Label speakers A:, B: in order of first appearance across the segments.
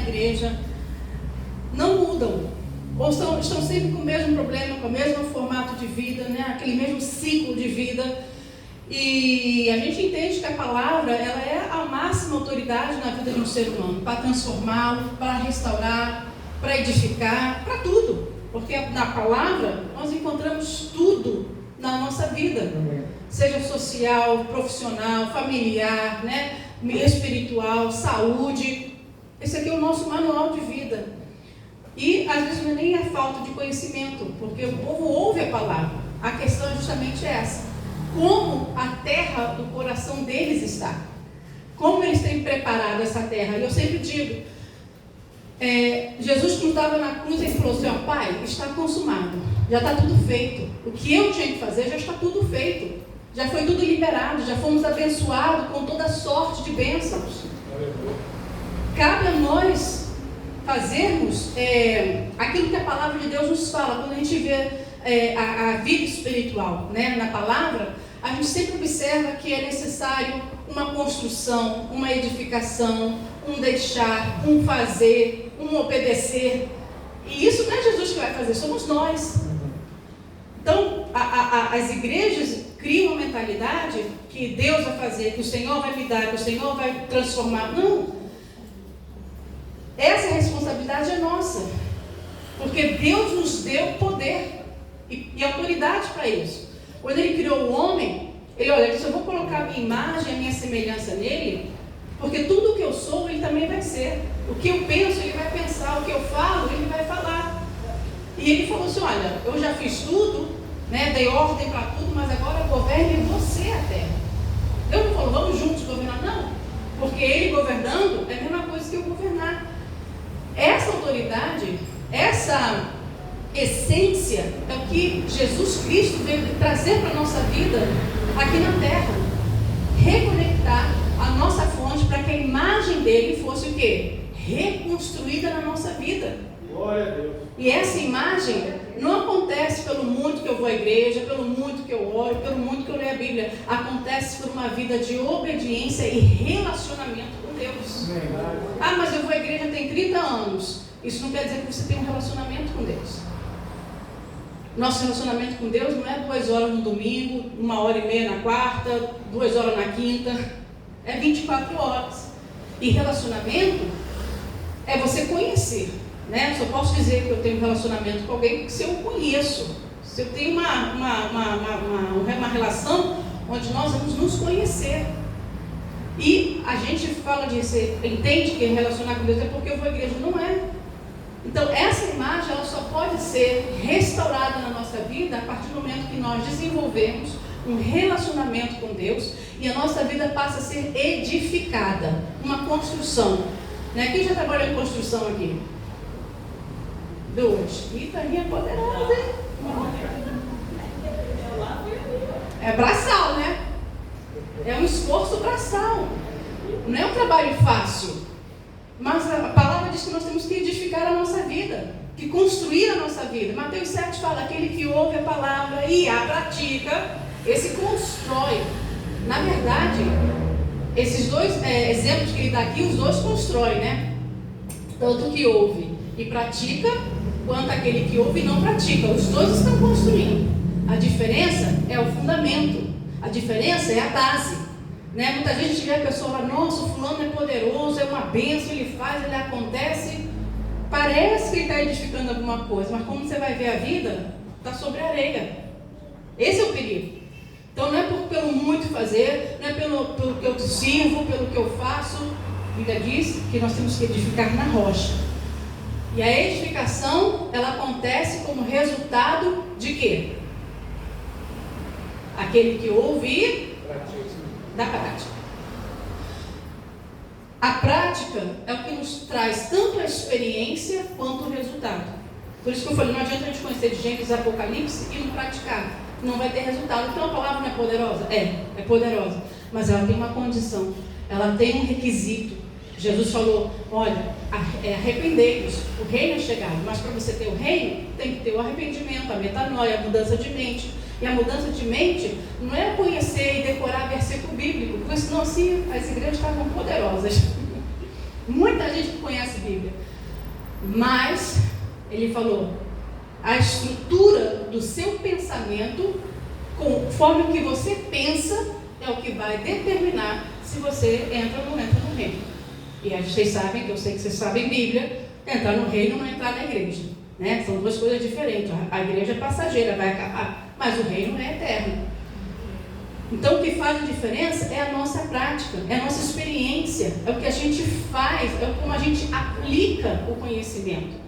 A: igreja não mudam, ou estão sempre com o mesmo problema, com o mesmo formato de vida, né? Aquele mesmo ciclo de vida. E a gente entende que a palavra, ela é a máxima autoridade na vida de um ser humano, para transformá-lo, para restaurar, para edificar, para tudo. Porque na palavra nós encontramos tudo na nossa vida, seja social, profissional, familiar, né? Espiritual, saúde. Esse aqui é o nosso manual de vida. E às vezes nem é falta de conhecimento, porque o povo ouve a palavra. A questão é justamente essa: como a terra do coração deles está, como eles têm preparado essa terra. E eu sempre digo, Jesus, quando estava na cruz, ele falou assim: ó, Pai, está consumado, já está tudo feito, o que eu tinha que fazer já está tudo feito, já foi tudo liberado, já fomos abençoados com toda sorte de bênçãos. Cabe a nós fazermos aquilo que a palavra de Deus nos fala. Quando a gente vê a vida espiritual, né, na palavra, a gente sempre observa que é necessário uma construção, uma edificação, um deixar, um fazer, um obedecer. E isso não é Jesus que vai fazer, somos nós. Então, as igrejas criam uma mentalidade que Deus vai fazer, que o Senhor vai me dar, que o Senhor vai transformar. Não. Essa responsabilidade é nossa, porque Deus nos deu poder e autoridade para isso. Quando Ele criou o homem, Ele disse: eu vou colocar a minha imagem, a minha semelhança nele, porque tudo o que eu sou, Ele também vai ser. O que eu penso, Ele vai pensar. O que eu falo, Ele vai falar. E Ele falou assim: olha, eu já fiz tudo, né, dei ordem para tudo, mas agora governe você a terra. Deus não falou: vamos juntos governar. Não, porque Ele governando é a mesma coisa que eu governar. Essa autoridade, essa essência é o que Jesus Cristo veio trazer para a nossa vida aqui na terra. Reconectar a nossa fonte para que a imagem dele fosse o quê? Reconstruída na nossa vida.
B: Glória a Deus.
A: E essa imagem não acontece pelo muito que eu vou à igreja, pelo muito que eu oro, pelo muito que eu leio a Bíblia. Acontece por uma vida de obediência e relacionamento com Deus. Ah, mas eu vou à igreja tem 30 anos. Isso não quer dizer que você tem um relacionamento com Deus. Nosso relacionamento com Deus não é 2 horas no domingo, 1h30 na quarta, 2 horas na quinta. É 24 horas. E relacionamento é você conhecer, né? Só posso dizer que eu tenho um relacionamento com alguém se eu conheço. Se eu tenho uma relação onde nós vamos nos conhecer. E a gente fala disso, entende que relacionar com Deus é porque eu vou à igreja. Não é. Então essa imagem, ela só pode ser restaurada na nossa vida a partir do momento que nós desenvolvemos um relacionamento com Deus e a nossa vida passa a ser edificada, uma construção, né? Quem já trabalhou em construção aqui? 2. Itaninha é poderosa, hein? É braçal, né? É um esforço braçal. Não é um trabalho fácil. Mas a palavra diz que nós temos que edificar a nossa vida, que construir a nossa vida. Mateus 7 fala: aquele que ouve a palavra e a pratica, esse constrói. Na verdade, esses dois exemplos que ele dá aqui, os dois constroem, né? Tanto que ouve e pratica, quanto aquele que ouve e não pratica. Os dois estão construindo. A diferença é o fundamento. A diferença é a base, né? Muita gente vê a pessoa lá: nossa, o fulano é poderoso, é uma bênção, ele faz, ele acontece. Parece que ele está edificando alguma coisa, mas como você vai ver a vida, está sobre a areia. Esse é o perigo. Então não é pelo muito fazer, não é pelo que eu sirvo, pelo que eu faço. A Bíblia diz que nós temos que edificar na rocha. E a edificação, ela acontece como resultado de quê? Aquele que ouve e da prática. A prática é o que nos traz tanto a experiência quanto o resultado. Por isso que eu falei, não adianta a gente conhecer de Gênesis e Apocalipse e não praticar. Não vai ter resultado. Então a palavra não é poderosa? É poderosa. Mas ela tem uma condição. Ela tem um requisito. Jesus falou: olha, arrependei-vos, o reino é chegado. Mas para você ter o reino, tem que ter o arrependimento, a metanoia, a mudança de mente. E a mudança de mente não é conhecer e decorar versículo bíblico, porque senão assim as igrejas estavam poderosas. Muita gente que conhece a Bíblia, Mas, ele falou, a estrutura do seu pensamento, conforme o que você pensa, é o que vai determinar se você entra ou não entra no reino. E vocês sabem, que eu sei que vocês sabem Bíblia, entrar no reino não é entrar na igreja, né? São duas coisas diferentes. A igreja é passageira, vai acabar, mas o reino é eterno. Então, o que faz a diferença é a nossa prática, é a nossa experiência, é o que a gente faz, é como a gente aplica o conhecimento.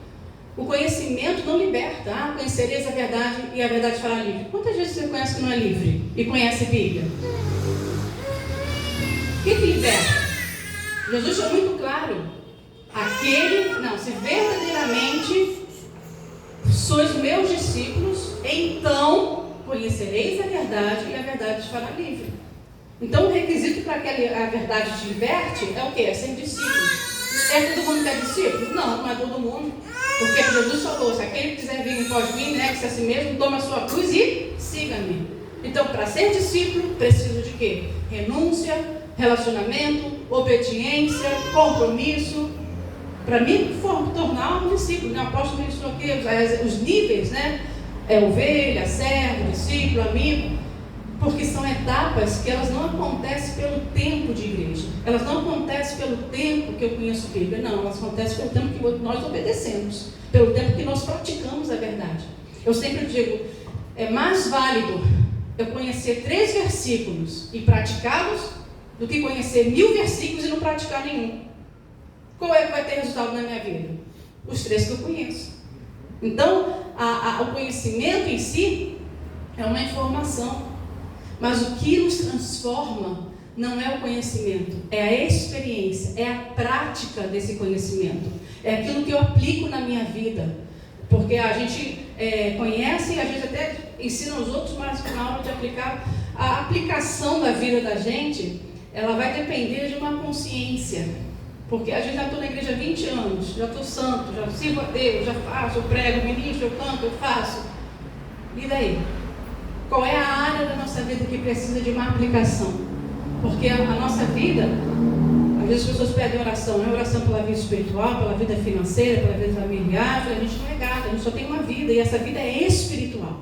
A: O conhecimento não liberta. Conhecereis a verdade e a verdade fará livre. Quantas vezes você conhece que não é livre e conhece a Bíblia? O que liberta? Jesus é muito claro. Se verdadeiramente sois meus discípulos, então conhecereis a verdade e a verdade te fará livre. Então o requisito para que a verdade te liberte é o quê? É ser discípulo. É todo mundo que é discípulo? Não é todo mundo. Porque Jesus falou, se aquele que quiser vir após mim, negue-se a si mesmo, toma a sua cruz e siga-me. Então, para ser discípulo, preciso de quê? Renúncia, relacionamento, obediência, compromisso. Para mim, tornar um discípulo, né? O apóstolo mencionou aqui os níveis, né? Ovelha, servo, discípulo, amigo. Porque são etapas que elas não acontecem pelo tempo de igreja. Elas não acontecem pelo tempo que eu conheço a Bíblia. Não, elas acontecem pelo tempo que nós obedecemos. Pelo tempo que nós praticamos a verdade. Eu sempre digo, é mais válido eu conhecer 3 versículos e praticá-los do que conhecer 1000 versículos e não praticar nenhum. Qual é que vai ter resultado na minha vida? Os 3 que eu conheço. Então, o conhecimento em si é uma informação. Mas o que nos transforma não é o conhecimento, é a experiência, é a prática desse conhecimento. É aquilo que eu aplico na minha vida. Porque a gente conhece, a gente até ensina aos outros, mas na hora de aplicar, a aplicação da vida da gente, ela vai depender de uma consciência. Porque a gente já estou na igreja há 20 anos, já estou santo, já sirvo a Deus, já faço, eu prego, ministro, eu canto, eu faço. E daí? Qual é a área da nossa vida que precisa de uma aplicação? Porque a nossa vida, às vezes as pessoas pedem oração, né? Oração pela vida espiritual, pela vida financeira, pela vida familiar. A gente não é gata, a gente só tem uma vida e essa vida é espiritual.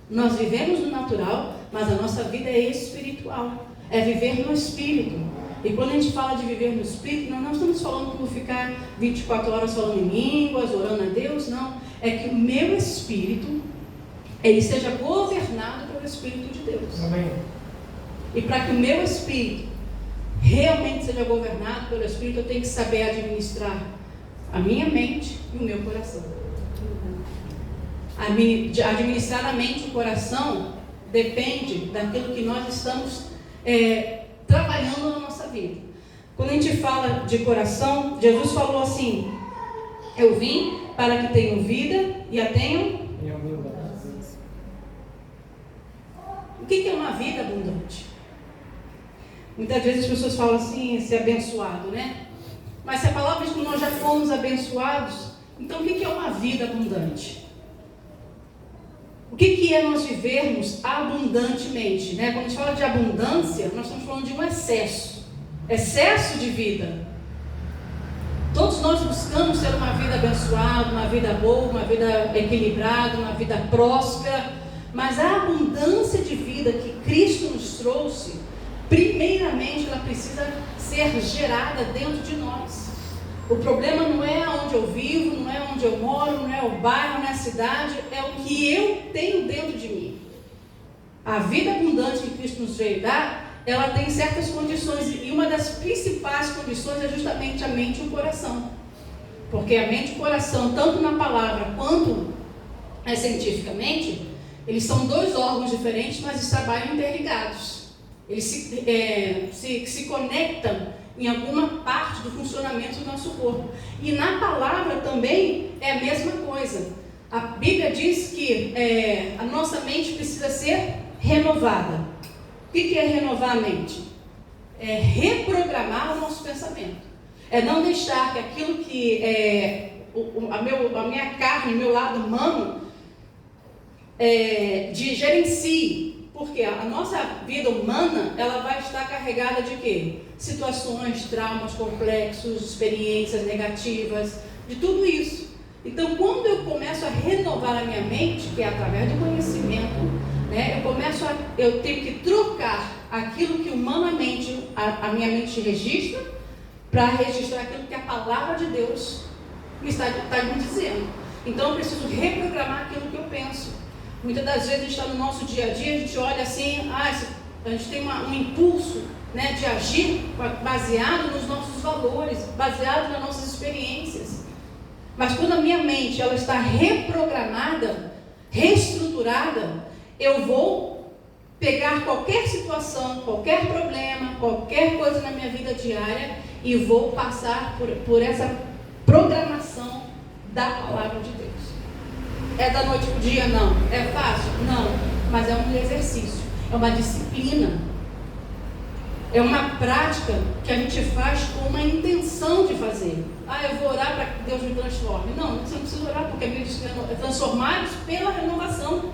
A: Nós vivemos no natural, mas a nossa vida é espiritual, é viver no Espírito. E quando a gente fala de viver no Espírito, nós não estamos falando como ficar 24 horas falando em línguas, orando a Deus, não. É que o meu Espírito, ele seja governado pelo Espírito de Deus. Amém. E para que o meu Espírito realmente seja governado pelo Espírito, eu tenho que saber administrar a minha mente e o meu coração. Administrar a mente e o coração depende daquilo que nós estamos trabalhando na nossa vida. Quando a gente fala de coração, Jesus falou assim: eu vim para que tenham vida e a tenham. O que é uma vida abundante? Muitas vezes as pessoas falam assim, ser abençoado, né? Mas se a palavra diz que nós já fomos abençoados, então o que é uma vida abundante? O que é nós vivermos abundantemente, né? Quando a gente fala de abundância, nós estamos falando de um excesso de vida. Todos nós buscamos ter uma vida abençoada, uma vida boa, uma vida equilibrada, uma vida próspera. Mas a abundância de vida que Cristo nos trouxe, primeiramente ela precisa ser gerada dentro de nós. O problema não é onde eu vivo, não é onde eu moro, não é o bairro, não é a cidade, é o que eu tenho dentro de mim. A vida abundante que Cristo nos veio dar, ela tem certas condições, e uma das principais condições é justamente a mente e o coração. Porque a mente e o coração, tanto na palavra quanto cientificamente, eles são 2 órgãos diferentes, mas eles trabalham interligados. Eles se conectam em alguma parte do funcionamento do nosso corpo. E na palavra também é a mesma coisa. A Bíblia diz que a nossa mente precisa ser renovada. O que é renovar a mente? É reprogramar o nosso pensamento. É não deixar que aquilo que a minha carne, meu lado humano, gerencie. Porque a nossa vida humana, ela vai estar carregada de quê? Situações, traumas complexos, experiências negativas, de tudo isso. Então, quando eu começo a renovar a minha mente, que é através do conhecimento, né, eu tenho que trocar aquilo que humanamente a minha mente registra, para registrar aquilo que a palavra de Deus está me dizendo. Então eu preciso reprogramar aquilo que eu penso. Muitas das vezes a gente está no nosso dia a dia, a gente olha assim, a gente tem um impulso, né, de agir baseado nos nossos valores, baseado nas nossas experiências. Mas quando a minha mente ela está reprogramada, reestruturada, eu vou pegar qualquer situação, qualquer problema, qualquer coisa na minha vida diária e vou passar por essa programação da palavra de Deus. É da noite para o dia? Não. É fácil? Não. Mas é um exercício, é uma disciplina, é uma prática que a gente faz com uma intenção de fazer. Eu vou orar para que Deus me transforme. Não, você não precisa orar, porque a Bíblia diz que é transformados pela renovação.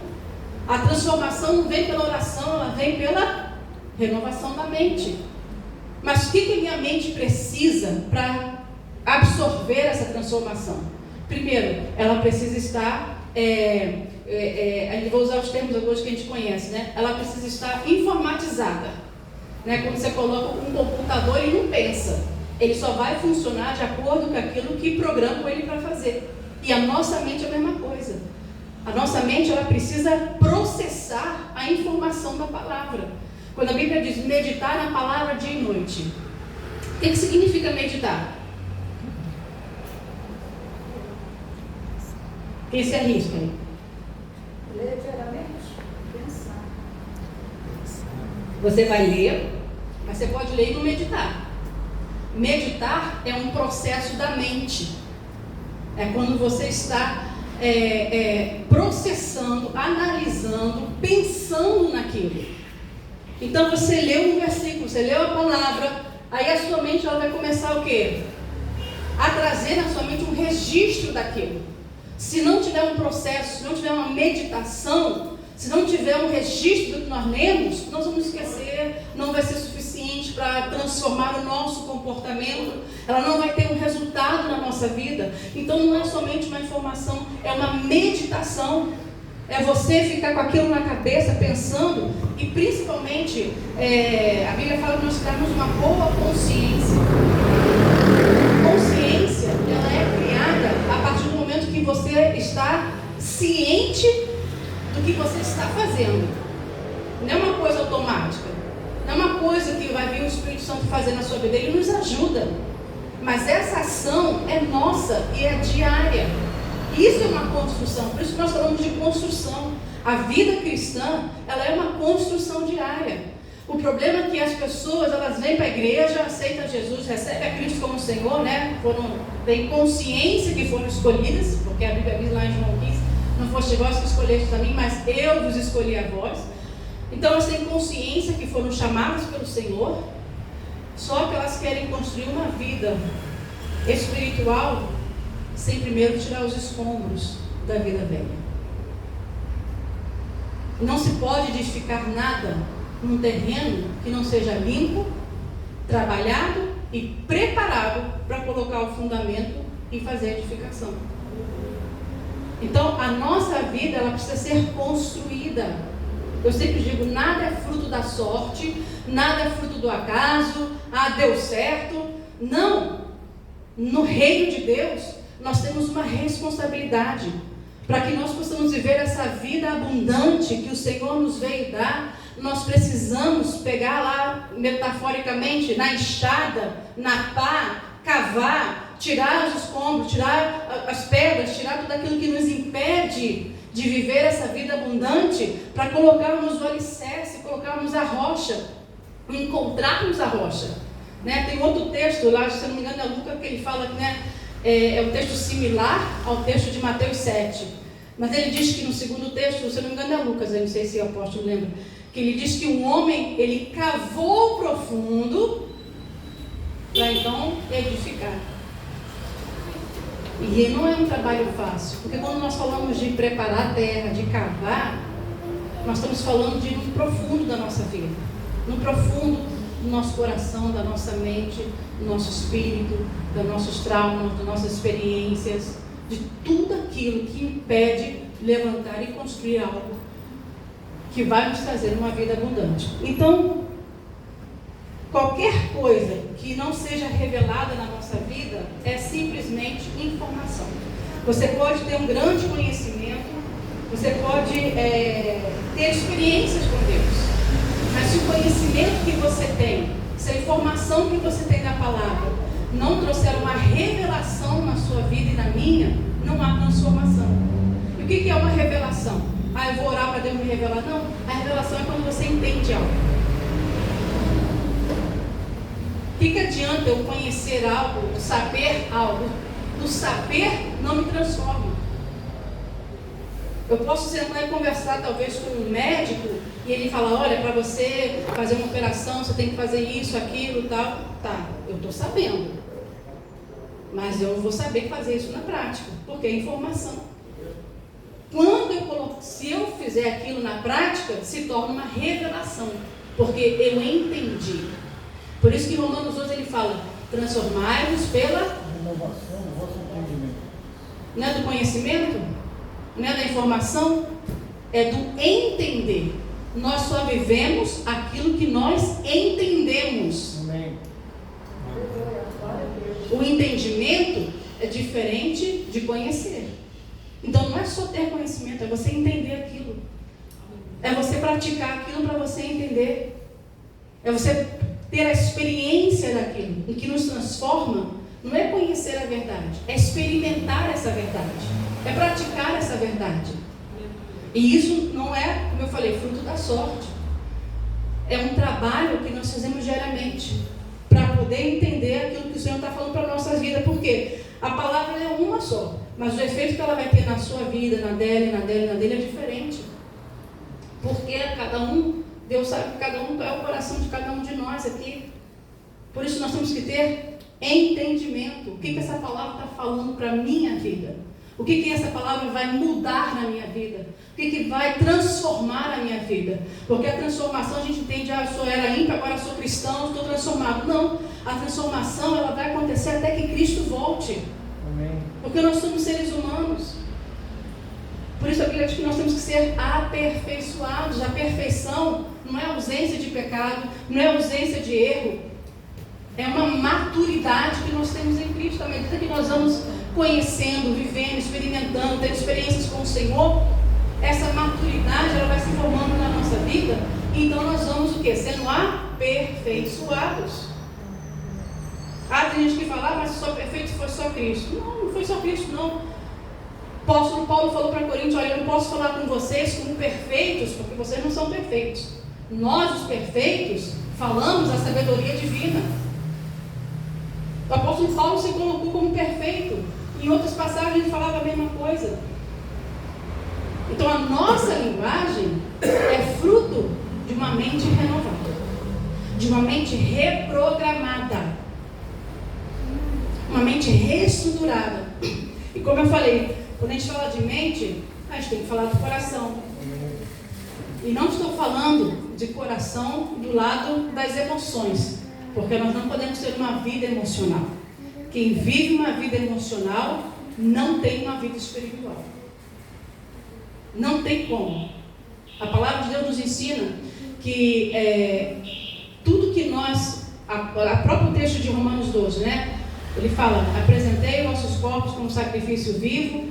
A: A transformação não vem pela oração, ela vem pela renovação da mente. Mas o que a minha mente precisa para absorver essa transformação? Primeiro, ela precisa estar, a gente vai usar os termos hoje que a gente conhece, né? Ela precisa estar informatizada. Né? Quando você coloca um computador, ele não pensa. Ele só vai funcionar de acordo com aquilo que programam ele para fazer. E a nossa mente é a mesma coisa. A nossa mente ela precisa processar a informação da palavra. Quando a Bíblia diz meditar na palavra dia e noite, o que significa meditar? Quem se arrisca aí?
B: Ler diariamente, pensar.
A: Você vai ler, mas você pode ler e não meditar. Meditar é um processo da mente. É quando você está processando, analisando, pensando naquilo. Então você leu um versículo, você leu a palavra, aí a sua mente ela vai começar o quê? A trazer na sua mente um registro daquilo. Se não tiver um processo, se não tiver uma meditação, se não tiver um registro do que nós lemos, nós vamos esquecer, não vai ser suficiente para transformar o nosso comportamento, ela não vai ter um resultado na nossa vida. Então não é somente uma informação, é uma meditação. É você ficar com aquilo na cabeça, pensando, e principalmente, a Bíblia fala que nós termos uma boa consciência. Consciência, ela é criada a partir do momento que você está ciente do que você está fazendo. Não é uma coisa automática, não é uma coisa que vai vir o Espírito Santo fazer na sua vida, ele nos ajuda. Mas essa ação é nossa e é diária. Isso é uma construção, por isso que nós falamos de construção. A vida cristã, ela é uma construção diária. O problema é que as pessoas, elas vêm para a igreja, aceitam Jesus, recebem a Cristo como Senhor, né? Têm consciência que foram escolhidas, porque a Bíblia diz lá em João 15, não foste vós que escolhestes a mim, mas eu vos escolhi a vós. Então elas têm consciência que foram chamadas pelo Senhor, só que elas querem construir uma vida espiritual sem primeiro tirar os escombros da vida velha. Não se pode edificar nada num terreno que não seja limpo, trabalhado e preparado para colocar o fundamento e fazer a edificação. Então a nossa vida ela precisa ser construída. Eu sempre digo, nada é fruto da sorte, nada é fruto do acaso, deu certo. Não, no reino de Deus nós temos uma responsabilidade para que nós possamos viver essa vida abundante que o Senhor nos veio dar. Nós precisamos pegar lá, metaforicamente, na enxada, na pá, cavar, tirar os escombros, tirar as pedras, tirar tudo aquilo que nos impede de viver essa vida abundante, para colocarmos o alicerce, colocarmos a rocha, encontrarmos a rocha. Né? Tem outro texto lá, se eu não me engano é Lucas, que ele fala que é um texto similar ao texto de Mateus 7. Mas ele diz que no segundo texto, se eu não me engano é Lucas, eu não sei se o apóstolo lembra, que ele diz que um homem, ele cavou profundo para então edificar. E não é um trabalho fácil, porque quando nós falamos de preparar a terra, de cavar, nós estamos falando de um profundo da nossa vida, no profundo do nosso coração, da nossa mente, do nosso espírito, dos nossos traumas, das nossas experiências, de tudo aquilo que impede levantar e construir algo que vai nos trazer uma vida abundante. Então, qualquer coisa que não seja revelada na nossa vida é simplesmente informação. Você pode ter um grande conhecimento, você pode ter experiências com Deus, mas se o conhecimento que você tem, se a informação que você tem da palavra não trouxer uma revelação na sua vida e na minha, não há transformação. E o que é uma revelação? Eu vou orar para Deus me revelar. Não, a revelação é quando você entende algo. O que adianta eu conhecer algo, saber algo? O saber não me transforma. Eu posso sentar e conversar talvez com um médico e ele fala, olha, para você fazer uma operação, você tem que fazer isso, aquilo, tal. Tá, eu estou sabendo. Mas eu vou saber fazer isso na prática, porque é informação. Se eu fizer aquilo na prática, se torna uma revelação, porque eu entendi. Por isso que em Romanos 12 ele fala, transformai-vos pela
C: renovação do vosso entendimento.
A: Não é do conhecimento? Não é da informação? É do entender. Nós só vivemos aquilo que nós entendemos.
C: Amém.
A: O entendimento é diferente de conhecer. Então não é só ter conhecimento, é você entender aquilo. É você praticar aquilo para você entender. É você ter a experiência daquilo. O que nos transforma não é conhecer a verdade, é experimentar essa verdade. É praticar essa verdade. E isso não é, como eu falei, fruto da sorte. É um trabalho que nós fazemos diariamente para poder entender aquilo que o Senhor está falando para a nossa vida. Porque a palavra é uma só, mas o efeito que ela vai ter na sua vida, na dela, na dele é diferente. Porque cada um, Deus sabe que cada um é o coração de cada um de nós aqui. Por isso nós temos que ter entendimento. O que essa palavra está falando para a minha vida? O que essa palavra vai mudar na minha vida? O que vai transformar a minha vida? Porque a transformação a gente entende, eu só era ímpio, agora sou cristão, estou transformado. Não, a transformação ela vai acontecer até que Cristo volte.
C: Amém.
A: Porque nós somos seres humanos. Por isso a Bíblia diz que nós temos que ser aperfeiçoados. A perfeição não é ausência de pecado, não é ausência de erro. É uma maturidade que nós temos em Cristo. À medida que nós vamos conhecendo, vivendo, experimentando, tendo experiências com o Senhor, essa maturidade ela vai se formando na nossa vida. Então nós vamos o quê? Sendo aperfeiçoados. Tem gente que fala, mas só perfeito foi só Cristo. Não foi só Cristo, não. O apóstolo Paulo falou para Coríntios, olha, eu não posso falar com vocês como perfeitos, porque vocês não são perfeitos. Nós, os perfeitos, falamos a sabedoria divina. O apóstolo Paulo se colocou como perfeito. Em outras passagens ele falava a mesma coisa. Então a nossa linguagem é fruto de uma mente renovada, de uma mente reprogramada, uma mente reestruturada. E como eu falei, quando a gente fala de mente, a gente tem que falar do coração. E não estou falando de coração do lado das emoções, porque nós não podemos ter uma vida emocional. Quem vive uma vida emocional não tem uma vida espiritual. Não tem como. A palavra de Deus nos ensina que tudo que nós, a próprio texto de Romanos 12, né? Ele fala, apresentei nossos corpos como sacrifício vivo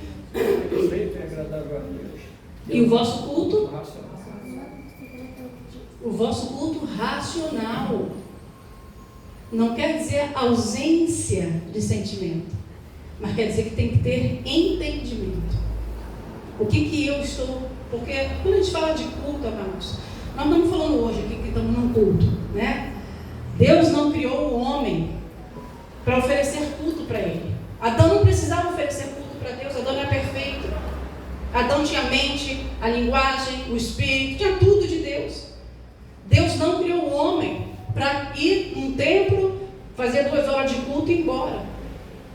A: e o vosso culto racional. Não quer dizer ausência de sentimento, mas quer dizer que tem que ter entendimento. O que eu estou... Porque quando a gente fala de culto, amados, nós não estamos falando hoje aqui que estamos num culto, né? Deus não criou o homem para oferecer culto para ele. Adão não precisava oferecer culto para Deus, Adão era perfeito. Adão tinha a mente, a linguagem, o espírito, tinha tudo de Deus. Deus não criou o homem para ir num templo, fazer 2 horas de culto e ir embora.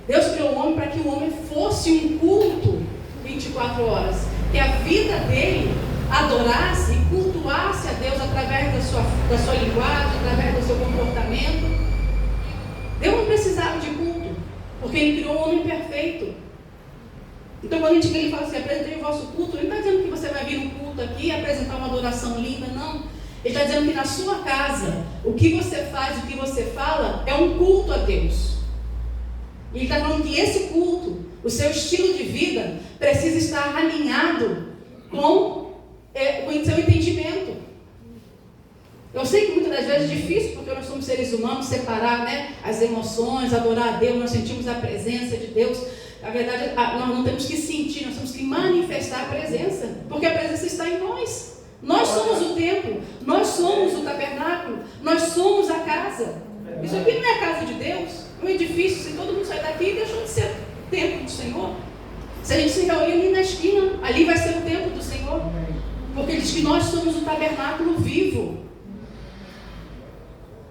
A: Deus criou o homem para que o homem fosse um culto 24 horas. Que a vida dele adorasse e cultuasse a Deus através da sua linguagem, através do seu comportamento. Então, quando ele fala assim, apresentei o vosso culto, ele não está dizendo que você vai vir no culto aqui e apresentar uma adoração linda, não. Ele está dizendo que na sua casa, o que você faz, o que você fala, é um culto a Deus. E ele está falando que esse culto, o seu estilo de vida, precisa estar alinhado com o seu entendimento. Eu sei que muitas das vezes é difícil, porque nós somos seres humanos, separar, né, as emoções, adorar a Deus, nós sentimos a presença de Deus. Na verdade, nós não temos que sentir, nós temos que manifestar a presença, porque a presença está em nós. Nós somos o templo, nós somos o tabernáculo, nós somos a casa. Isso aqui não é a casa de Deus, é um edifício. Se todo mundo sair daqui, deixou de ser o templo do Senhor. Se a gente se reunir ali na esquina, ali vai ser o templo do Senhor, porque ele diz que nós somos o tabernáculo vivo.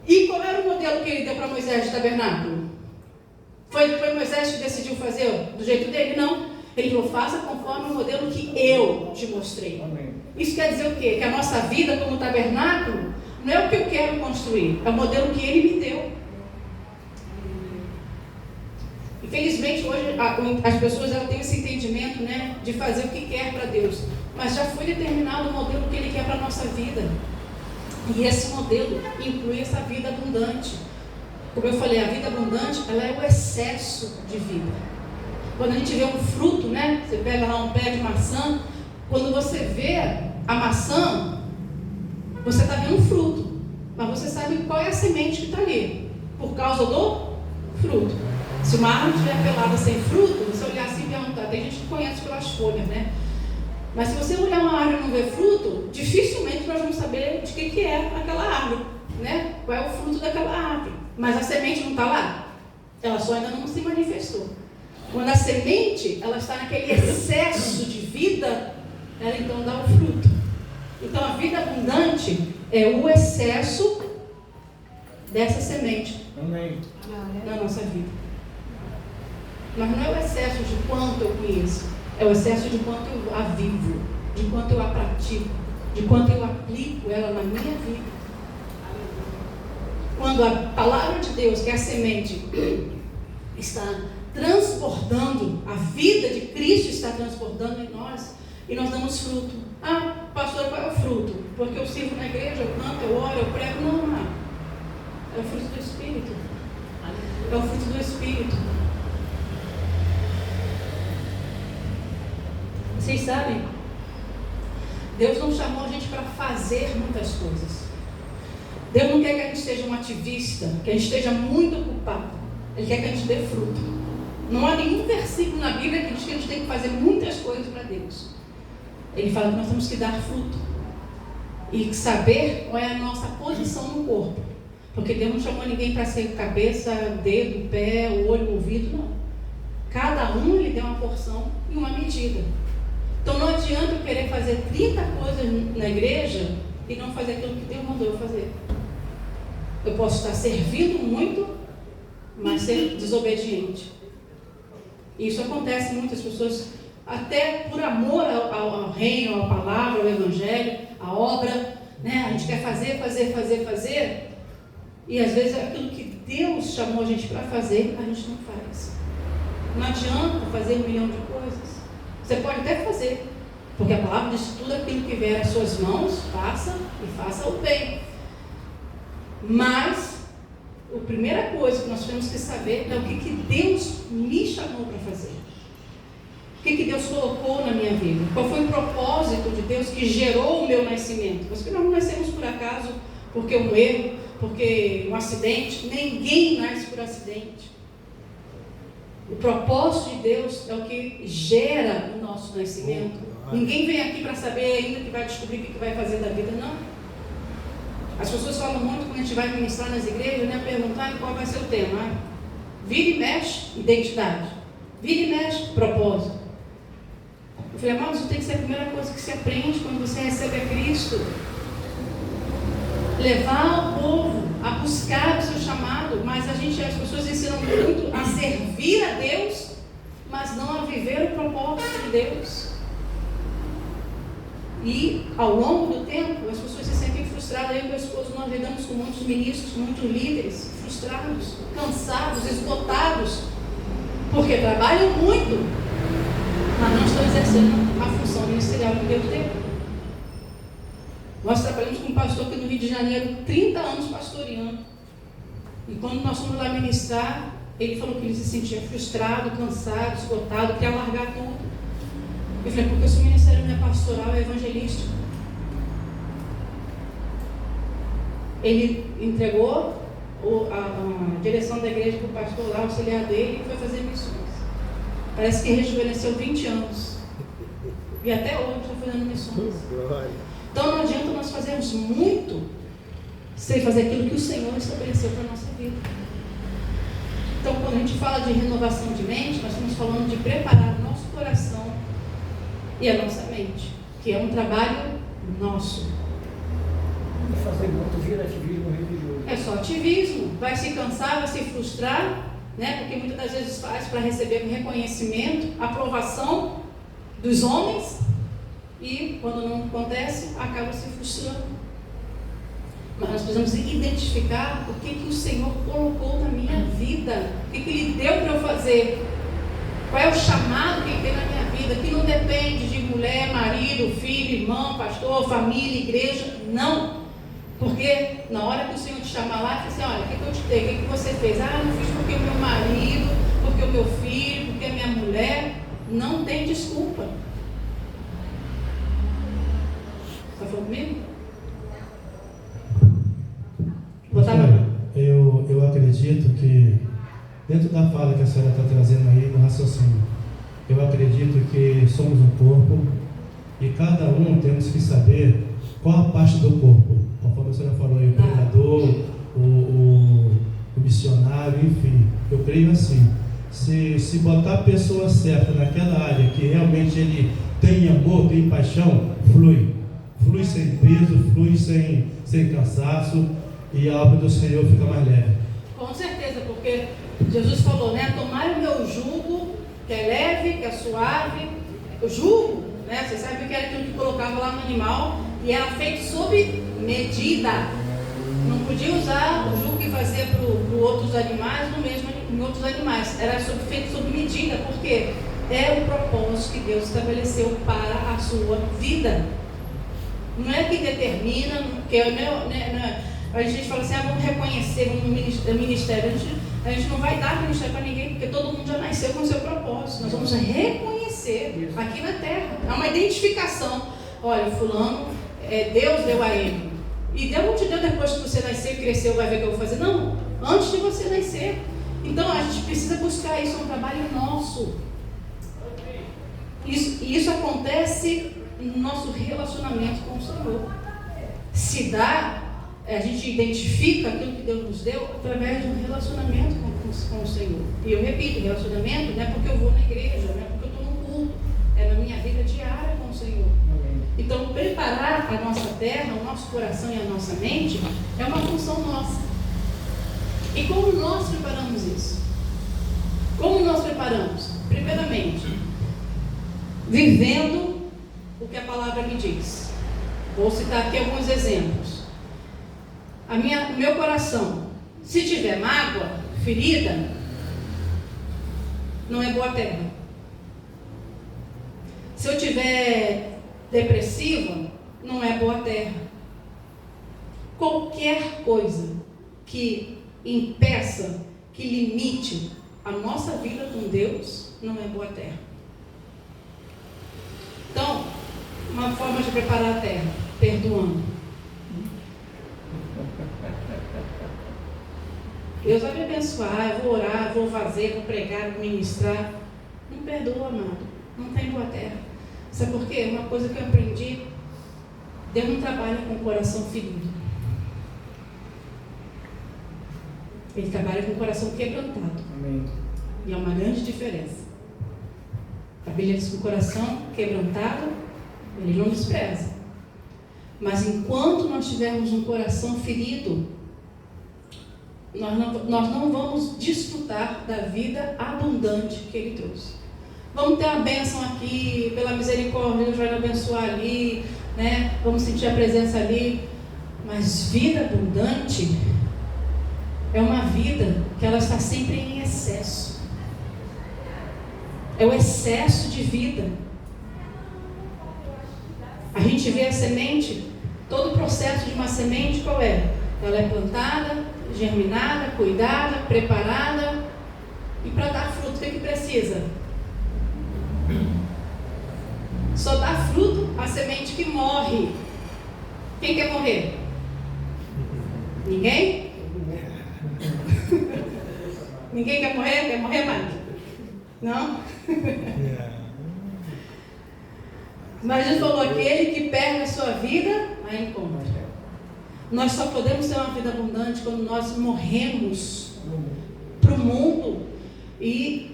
A: E qual era o modelo que ele deu para Moisés de tabernáculo? Foi Moisés que decidiu fazer do jeito dele? Não. Ele falou, faça conforme o modelo que eu te mostrei. Amém. Isso quer dizer o quê? Que a nossa vida como tabernáculo não é o que eu quero construir, é o modelo que ele me deu. Infelizmente, hoje as pessoas têm esse entendimento, né, de fazer o que quer para Deus. Mas já foi determinado o modelo que ele quer para a nossa vida. E esse modelo inclui essa vida abundante. Como eu falei, a vida abundante, ela é o excesso de vida. Quando a gente vê um fruto, né? Você pega lá um pé de maçã, quando você vê a maçã, você está vendo um fruto, mas você sabe qual é a semente que está ali, por causa do fruto. Se uma árvore estiver pelada sem fruto, você olhar assim e perguntar, tem gente que conhece pelas folhas, né? Mas se você olhar uma árvore e não ver fruto, dificilmente nós vamos saber de que é aquela árvore, né? Qual é o fruto daquela árvore. Mas a semente não está lá, ela só ainda não se manifestou. Quando a semente, ela está naquele excesso de vida, ela então dá o fruto. Então a vida abundante é o excesso dessa semente.
C: Amém.
A: Na nossa vida. Mas não é o excesso de quanto eu conheço, é o excesso de quanto eu a vivo, de quanto eu a pratico, de quanto eu aplico ela na minha vida. Quando a palavra de Deus, que é a semente, está transbordando, a vida de Cristo está transbordando em nós, e nós damos fruto. Ah, pastor, qual é o fruto? Porque eu sirvo na igreja, eu canto, eu oro, eu prego. Não. É o fruto do Espírito. É o fruto do Espírito. Vocês sabem, Deus não chamou a gente para fazer muitas coisas. Deus não quer que a gente seja um ativista, que a gente esteja muito ocupado. Ele quer que a gente dê fruto. Não há nenhum versículo na Bíblia que diz que a gente tem que fazer muitas coisas para Deus. Ele fala que nós temos que dar fruto e saber qual é a nossa posição no corpo. Porque Deus não chamou ninguém para ser cabeça, dedo, pé, olho, ouvido, não. Cada um Ele deu uma porção e uma medida. Então não adianta eu querer fazer 30 coisas na igreja e não fazer aquilo que Deus mandou eu fazer. Eu posso estar servindo muito, mas ser desobediente. Isso acontece em muitas pessoas, até por amor ao reino, à palavra, ao evangelho, à obra, né? A gente quer fazer, e às vezes aquilo que Deus chamou a gente para fazer, a gente não faz. Não adianta fazer 1 milhão de coisas. Você pode até fazer, porque a palavra diz: tudo aquilo que vier às suas mãos, faça e faça o bem. Mas a primeira coisa que nós temos que saber é o que Deus me chamou para fazer. O que Deus colocou na minha vida? Qual foi o propósito de Deus que gerou o meu nascimento? Porque nós não nascemos por acaso, porque um erro, porque um acidente. Ninguém nasce por acidente. O propósito de Deus é o que gera o nosso nascimento. Ninguém vem aqui para saber ainda que vai descobrir o que vai fazer da vida, não. As pessoas falam muito quando a gente vai ministrar nas igrejas, né, perguntar qual vai ser o tema. Vira e mexe, identidade. Vira e mexe, propósito. Eu falei, mas isso tem que ser a primeira coisa que se aprende quando você recebe a Cristo. Levar o povo a buscar o seu chamado, mas as pessoas ensinam muito a servir a Deus, mas não a viver o propósito de Deus. E ao longo do tempo, as pessoas se sentem frustradas. Eu e meu esposo, nós lidamos com muitos ministros, muitos líderes frustrados, cansados, esgotados, porque trabalham muito, mas não estão exercendo a função ministerial que Deus deu. Nós trabalhamos com um pastor aqui no Rio de Janeiro, 30 anos pastoreando. E quando nós fomos lá ministrar, ele falou que ele se sentia frustrado, cansado, esgotado, queria largar tudo. Eu falei, porque o seu ministério não é pastoral, é evangelístico. Ele entregou a direção da igreja para o pastor lá, o auxiliar dele, e foi fazer missões. Parece que rejuvenesceu 20 anos. E até hoje está fazendo missões. Então não adianta nós fazermos muito sem fazer aquilo que o Senhor estabeleceu para a nossa vida. Então, quando a gente fala de renovação de mente, nós estamos falando de preparar o nosso coração e a nossa mente, que é um trabalho nosso.
C: E fazer muito vira ativismo religioso.
A: É só ativismo. Vai se cansar, vai se frustrar, né? Porque muitas das vezes faz para receber um reconhecimento, aprovação dos homens, e quando não acontece, acaba se frustrando. Mas nós precisamos identificar o que o Senhor colocou na minha vida, o que Ele deu para eu fazer, qual é o chamado que Ele tem na minha vida, que não depende de mulher, marido, filho, irmão, pastor, família, igreja, não. Porque na hora que o Senhor te chamar lá, ele diz assim, olha, o que eu te dei, o que você fez? Ah, não fiz porque o meu marido, porque o meu filho, porque a minha mulher. Não tem desculpa. Está falando comigo?
D: Eu acredito que, dentro da fala que a senhora está trazendo aí no raciocínio, eu acredito que somos um corpo e cada um temos que saber qual a parte do corpo, conforme a senhora falou aí, o pregador, o missionário, enfim. Eu creio assim, se botar a pessoa certa naquela área que realmente ele tem amor, tem paixão, flui sem peso, flui sem cansaço, e a obra do Senhor fica mais leve.
A: Com certeza, porque Jesus falou, né? Tomai o meu jugo, que é leve, que é suave. O jugo, né? Você sabe que era aquilo que colocava lá no animal e era feito sob medida. Não podia usar o jugo que fazia para outros animais em outros animais. Era feito sob medida, porque é o propósito que Deus estabeleceu para a sua vida. Não é que determina, porque a gente fala assim, vamos reconhecer um ministério. A gente não vai dar ministério para ninguém, porque todo mundo já nasceu com o seu propósito. Nós vamos reconhecer aqui na terra. É uma identificação. Olha, fulano, Deus deu a ele. E Deus não te deu depois que você nasceu, cresceu, vai ver o que eu vou fazer. Não, antes de você nascer. Então a gente precisa buscar isso, é um trabalho nosso. Isso acontece no nosso relacionamento com o Senhor. Se dá, a gente identifica aquilo que Deus nos deu através de um relacionamento com o Senhor. E eu repito, relacionamento não é porque eu vou na igreja, não é porque eu estou no culto, é na minha vida diária com o Senhor. Então, preparar a nossa terra, o nosso coração e a nossa mente é uma função nossa. E como nós preparamos isso? Como nós preparamos? Primeiramente, vivendo o que a palavra me diz. Vou citar aqui alguns exemplos. O meu coração, se tiver mágoa, ferida, não é boa terra. Se eu tiver depressiva, não é boa terra. Qualquer coisa que impeça, que limite a nossa vida com Deus, não é boa terra. Então, uma forma de preparar a terra, perdoando. Deus vai me abençoar, eu vou orar, vou fazer, vou pregar, vou ministrar. Não perdoa, amado. Não tem boa terra. Sabe por quê? Uma coisa que eu aprendi, Deus não trabalha com o coração ferido. Ele trabalha com o coração quebrantado.
C: Amém.
A: E é uma grande diferença. A Bíblia diz que o coração quebrantado, ele não despreza. Mas enquanto nós tivermos um coração ferido, nós não vamos desfrutar da vida abundante que Ele trouxe. Vamos ter uma bênção aqui, pela misericórdia, Deus vai nos abençoar ali, né? Vamos sentir a presença ali. Mas vida abundante é uma vida que ela está sempre em excesso. É o excesso de vida. A gente vê a semente, todo o processo de uma semente, qual é? Ela é plantada, germinada, cuidada, preparada. E para dar fruto, o que precisa? Só dá fruto a semente que morre. Quem quer morrer? Ninguém? Ninguém quer morrer? Quer morrer mais? Não? Mas Jesus falou, aquele que perde a sua vida, vai encontrar. Nós só podemos ter uma vida abundante quando nós morremos para o mundo. E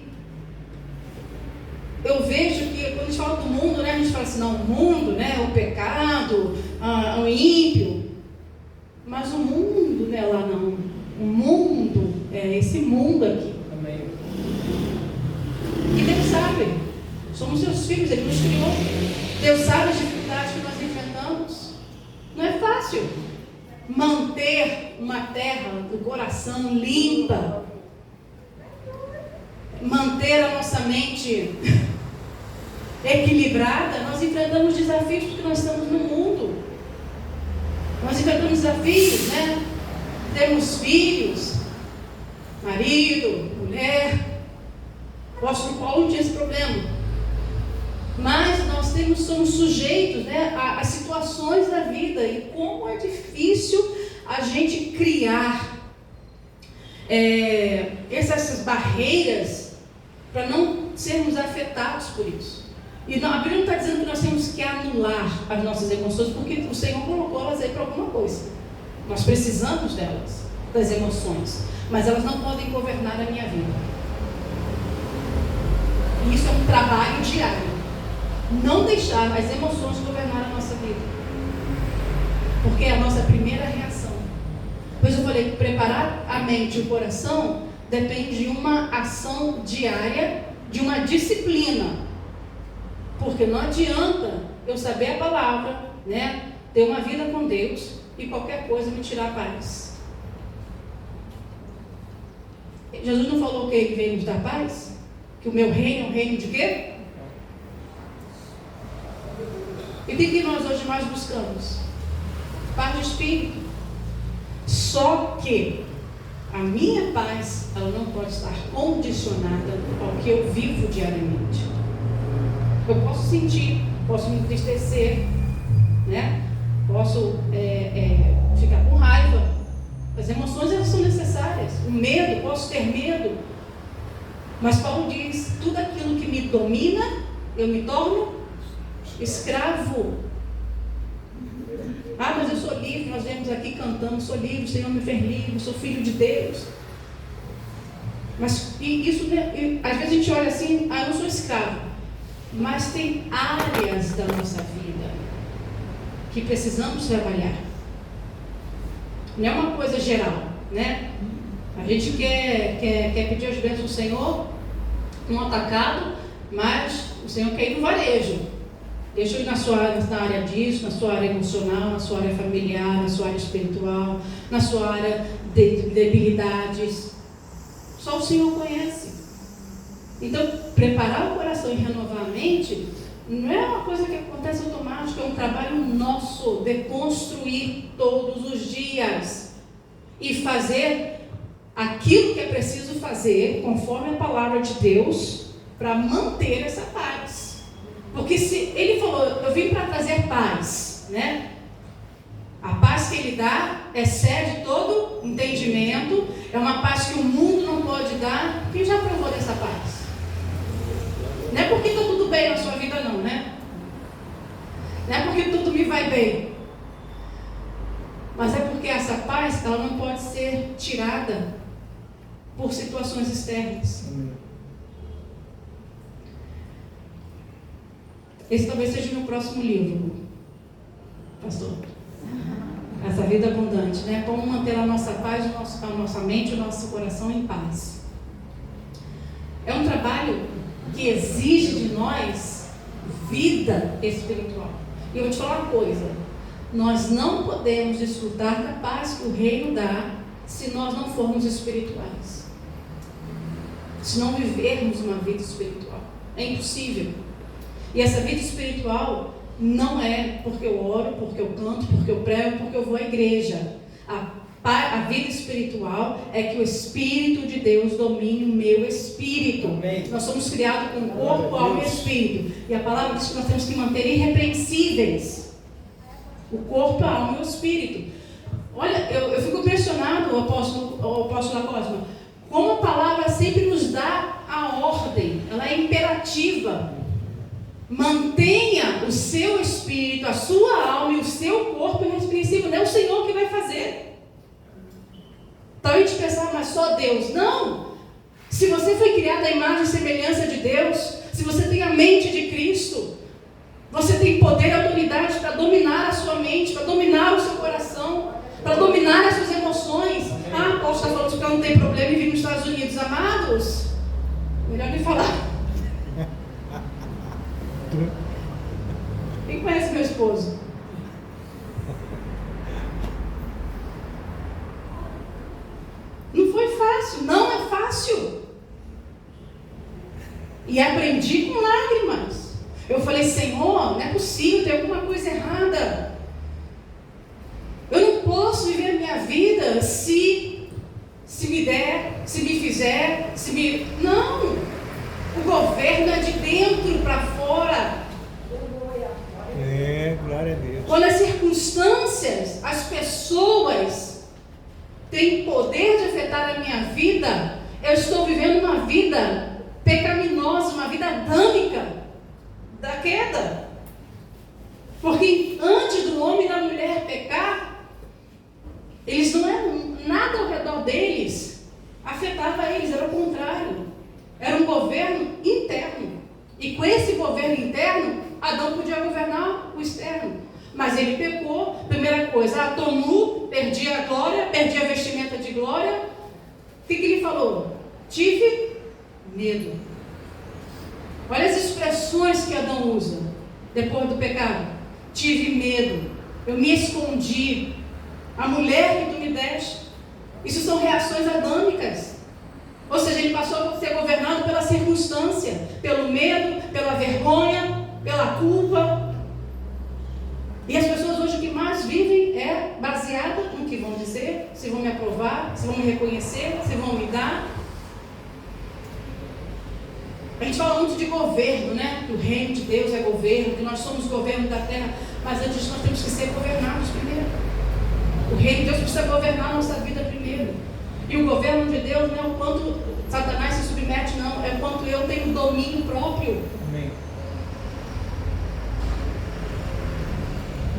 A: eu vejo que quando a gente fala do mundo, né, a gente fala assim, não, o mundo, né, o pecado, o ímpio. Mas o mundo não é lá não. O mundo é esse mundo aqui.
C: Amém.
A: E Deus sabe. Somos seus filhos, Ele nos criou. Deus sabe as dificuldades que nós enfrentamos. Não é fácil manter uma terra do coração limpa. Manter a nossa mente equilibrada. Nós enfrentamos desafios porque nós estamos no mundo. Nós enfrentamos desafios, né? Temos filhos, marido, mulher. O apóstolo Paulo não tinha esse problema. Mas nós somos sujeitos, né, a situações da vida. E como é difícil a gente criar essas barreiras para não sermos afetados por isso. E a Bíblia não está dizendo que nós temos que anular as nossas emoções, porque o Senhor colocou elas aí para alguma coisa. Nós precisamos delas, das emoções, mas elas não podem governar a minha vida. E isso é um trabalho diário. Não deixar as emoções governar a nossa vida, porque é a nossa primeira reação. Pois eu falei que preparar a mente e o coração depende de uma ação diária, de uma disciplina. Porque não adianta eu saber a palavra, né, ter uma vida com Deus e qualquer coisa me tirar a paz. Jesus não falou que Ele veio nos dar paz? Que o meu reino é um reino de quê? E de que nós hoje mais buscamos? Paz de espírito. Só que a minha paz, ela não pode estar condicionada ao que eu vivo diariamente. Eu posso sentir, posso me entristecer, né? Posso ficar com raiva. As emoções, elas são necessárias. O medo, posso ter medo. Mas Paulo diz, tudo aquilo que me domina, eu me torno escravo. Ah, mas eu sou livre, nós viemos aqui cantando, sou livre, o Senhor me fez livre, sou filho de Deus. Mas isso, às vezes a gente olha assim, eu não sou escravo. Mas tem áreas da nossa vida que precisamos trabalhar. Não é uma coisa geral, né? A gente quer pedir as bênçãos do Senhor num atacado, mas o Senhor quer ir no varejo. Deixa eu ir na área disso, na sua área emocional, na sua área familiar, na sua área espiritual, na sua área de debilidades. Só o Senhor conhece. Então, preparar o coração e renovar a mente não é uma coisa que acontece automático, é um trabalho nosso de construir todos os dias e fazer aquilo que é preciso fazer conforme a palavra de Deus para manter essa paz. Porque se Ele falou, eu vim para trazer paz, né? A paz que Ele dá excede todo entendimento, é uma paz que o mundo não pode dar. Quem já provou dessa paz? Não é porque está tudo bem na sua vida não, né? Não é porque tudo me vai bem. Mas é porque essa paz, ela não pode ser tirada por situações externas. Esse talvez seja o meu próximo livro, pastor. Essa vida abundante, né? Como manter a nossa paz, a nossa mente, o nosso coração em paz. É um trabalho que exige de nós vida espiritual. E eu vou te falar uma coisa: nós não podemos desfrutar da paz que o reino dá se nós não formos espirituais, se não vivermos uma vida espiritual. É impossível. E essa vida espiritual não é porque eu oro, porque eu canto, porque eu prego, porque eu vou à igreja. A vida espiritual é que o Espírito de Deus domine o meu espírito. Amém. Nós somos criados com corpo, alma e espírito. E a palavra diz que nós temos que manter irrepreensíveis o corpo, a alma e o espírito. Olha, eu fico impressionado, o apóstolo Cosma, como a palavra sempre nos dá a ordem. Ela é imperativa. Mantenha o seu espírito, a sua alma e o seu corpo irrepreensível. Não é o Senhor que vai fazer. Então a gente pensar, mas só Deus. Não! Se você foi criado à imagem e semelhança de Deus, se você tem a mente de Cristo, você tem poder e autoridade para dominar a sua mente, para dominar o seu coração, para dominar as suas emoções. Ah, Paulo está falando que eu não tenho problema em vir nos Estados Unidos. Amados, melhor nem falar. Quem conhece meu esposo? Não foi fácil, não é fácil. E aprendi com lágrimas. Eu falei, Senhor, não é possível, tem alguma coisa errada. Eu não posso viver a minha vida se me der, se me fizer, se me... Não! O governo é de dentro para fora.
C: Glória a Deus.
A: Quando as circunstâncias, as pessoas têm poder de afetar a minha vida, eu estou vivendo uma vida pecaminosa, uma vida adâmica da queda. Porque antes do homem e da mulher pecar, eles não eram nada ao redor deles, afetava eles, era o contrário. Era um governo interno. E com esse governo interno, Adão podia governar o externo. Mas ele pecou, primeira coisa, estou nu, perdi a glória, perdi a vestimenta de glória. O que ele falou? Tive medo. Olha as expressões que Adão usa depois do pecado. Tive medo, eu me escondi, a mulher que tu me deste. Isso são reações adâmicas. Ou seja, ele passou a ser governado pela circunstância, pelo medo, pela vergonha, pela culpa. E as pessoas hoje o que mais vivem é baseada no que vão dizer, se vão me aprovar, se vão me reconhecer, se vão me dar. A gente fala muito de governo, né? Que o reino de Deus é governo, que nós somos governo da terra, mas antes disso nós temos que ser governados primeiro. O reino de Deus precisa governar a nossa vida primeiro. E o governo de Deus não é o quanto Satanás se submete, não, é o quanto eu tenho domínio próprio. Amém.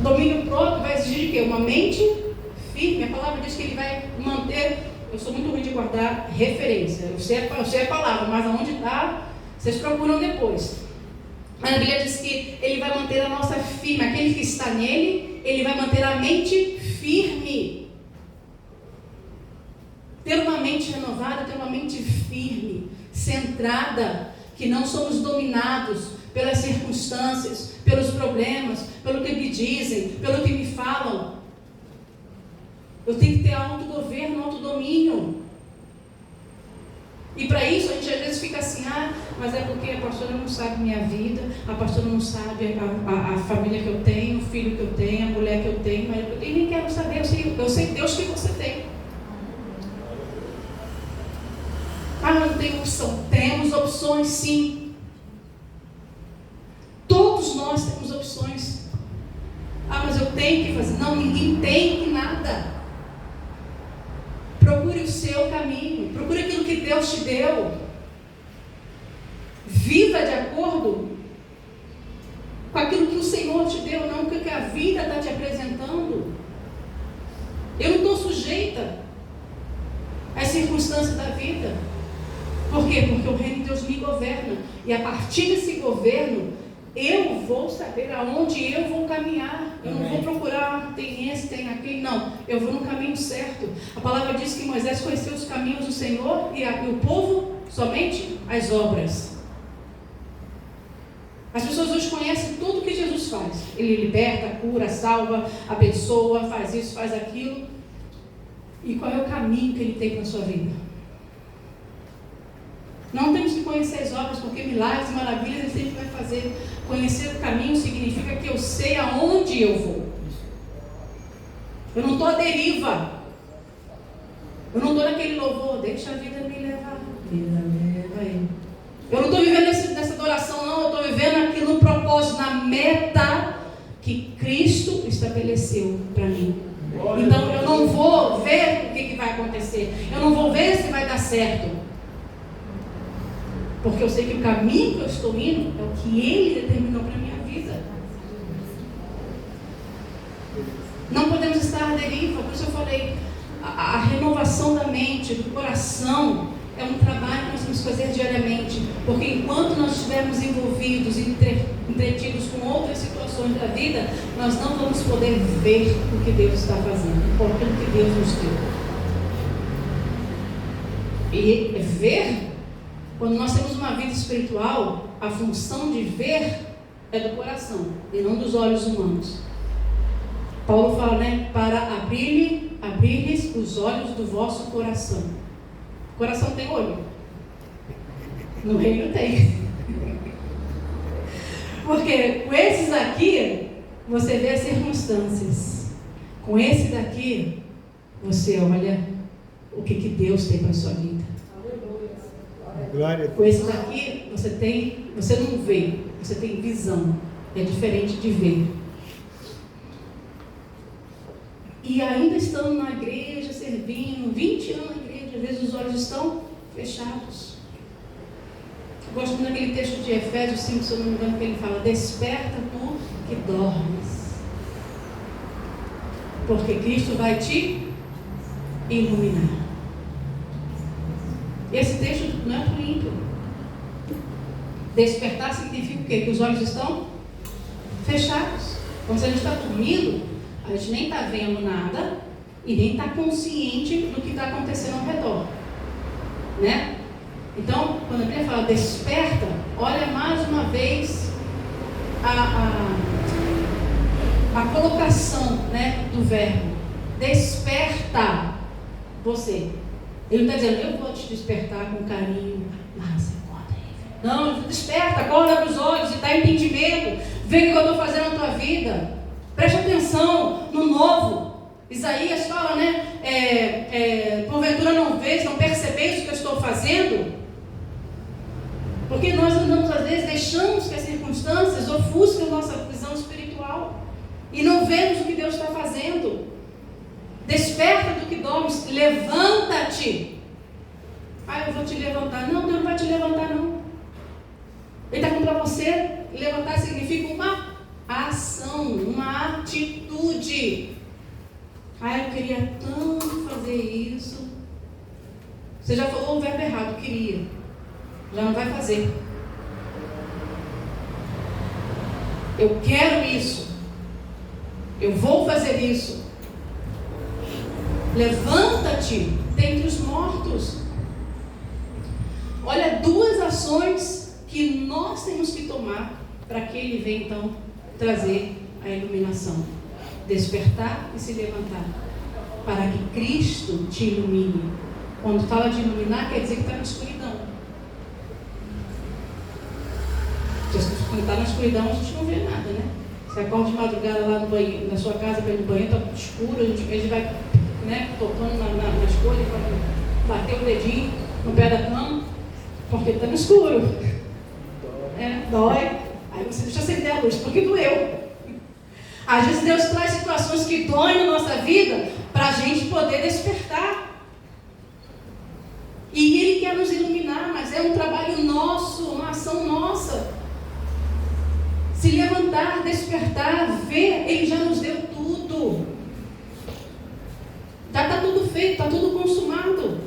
A: Domínio próprio vai exigir o quê? Uma mente firme. A palavra diz que ele vai manter. Eu sou muito ruim de guardar referência. Eu sei a palavra, mas aonde está, vocês procuram depois. A Bíblia diz que ele vai manter a nossa firme. Aquele que está nele, ele vai manter a mente firme. Ter uma mente renovada, ter uma mente firme, centrada, que não somos dominados pelas circunstâncias, pelos problemas, pelo que me dizem, pelo que me falam. Eu tenho que ter autogoverno, autodomínio. E para isso a gente às vezes fica assim, mas é porque a pastora não sabe minha vida, a pastora não sabe a família que eu tenho, o filho que eu tenho, a mulher que eu tenho, mas eu nem quero saber, eu sei Deus que você tem. Não tem opção. Temos opções, sim. Todos nós temos opções. Mas eu tenho que fazer. Não, ninguém tem que nada. Procure o seu caminho. Procure aquilo que Deus te deu. Viva de acordo com aquilo que o Senhor te deu, não com o que a vida está te apresentando. Eu não estou sujeita às circunstâncias da vida. Por quê? Porque o reino de Deus me governa. E a partir desse governo, eu vou saber aonde eu vou caminhar. Eu não vou procurar, tem esse, tem aquele. Não, eu vou no caminho certo. A palavra diz que Moisés conheceu os caminhos do Senhor e o povo somente as obras. As pessoas hoje conhecem tudo o que Jesus faz. Ele liberta, cura, salva, abençoa, faz isso, faz aquilo. E qual é o caminho que ele tem para a sua vida? Não temos que conhecer as obras, porque milagres e maravilhas Ele sempre vai fazer. Conhecer o caminho significa que eu sei aonde eu vou. Eu não estou à deriva. Eu não estou naquele louvor, deixa a vida me levar. Vida me leva aí. Eu não estou vivendo nessa adoração, não. Eu estou vivendo aqui no propósito, na meta que Cristo estabeleceu para mim. Então eu não vou ver o que vai acontecer. Eu não vou ver se vai dar certo. Porque eu sei que o caminho que eu estou indo é o que Ele determinou para a minha vida. Não podemos estar à deriva. Por isso eu falei, a renovação da mente, do coração, é um trabalho que nós temos que fazer diariamente. Porque enquanto nós estivermos envolvidos e entretidos com outras situações da vida, nós não vamos poder ver o que Deus está fazendo, por aquilo que Deus nos deu. E ver, quando nós temos uma vida espiritual, a função de ver é do coração e não dos olhos humanos. Paulo fala, né? Para abrir-lhes os olhos do vosso coração. O coração tem olho? No reino tem. Porque com esses aqui, você vê as circunstâncias. Com esse daqui, você olha o que Deus tem para a sua vida.
C: Glória.
A: Com esse daqui, você não vê, você tem visão. É diferente de ver. E ainda estando na igreja, servindo, 20 anos na igreja, às vezes os olhos estão fechados. Eu gosto muito daquele texto de Efésios 5, se eu não me engano, que ele fala: desperta tu que dormes, porque Cristo vai te iluminar. Esse texto não é para o ímpio. Despertar significa o quê? Que os olhos estão fechados. Quando a gente está dormindo, a gente nem está vendo nada e nem está consciente do que está acontecendo ao redor, né? Então, quando a Bíblia fala desperta, olha mais uma vez a colocação, né, do verbo. Desperta você. Ele não está dizendo, eu vou te despertar com carinho. Você acorda aí. Não, desperta, acorda, abre os olhos e dá entendimento. Vê o que eu estou fazendo na tua vida. Preste atenção no novo. Isaías fala, né? Porventura não vês, não percebeis o que eu estou fazendo? Porque nós andamos, às vezes, deixamos que as circunstâncias ofusquem a nossa visão espiritual. E não vemos o que Deus está fazendo. Desperta do que dormes, levanta-te. Eu vou te levantar. Não, Deus não vai te levantar, não. Ele está falando para você. Levantar significa uma ação, uma atitude. Eu queria tanto fazer isso. Você já falou o verbo errado, queria. Já não vai fazer. Eu quero isso. Eu vou fazer isso. Levanta-te dentre os mortos. Olha, duas ações que nós temos que tomar para que Ele venha então trazer a iluminação. Despertar e se levantar. Para que Cristo te ilumine. Quando fala de iluminar, quer dizer que está na escuridão. Quando está na escuridão, a gente não vê nada, né? Você acorda de madrugada lá no banheiro, na sua casa, para ir no banheiro, está escuro, a gente vai, né, tocando na escolha para bater o dedinho no pé da cama, porque está no escuro. Dói. Aí você deixa acender a luz, porque doeu. Às vezes Deus traz situações que doem na nossa vida para a gente poder despertar. E Ele quer nos iluminar, mas é um trabalho nosso, uma ação nossa. Se levantar, despertar, ver, Ele já nos deu tudo. Já está tudo feito, está tudo consumado.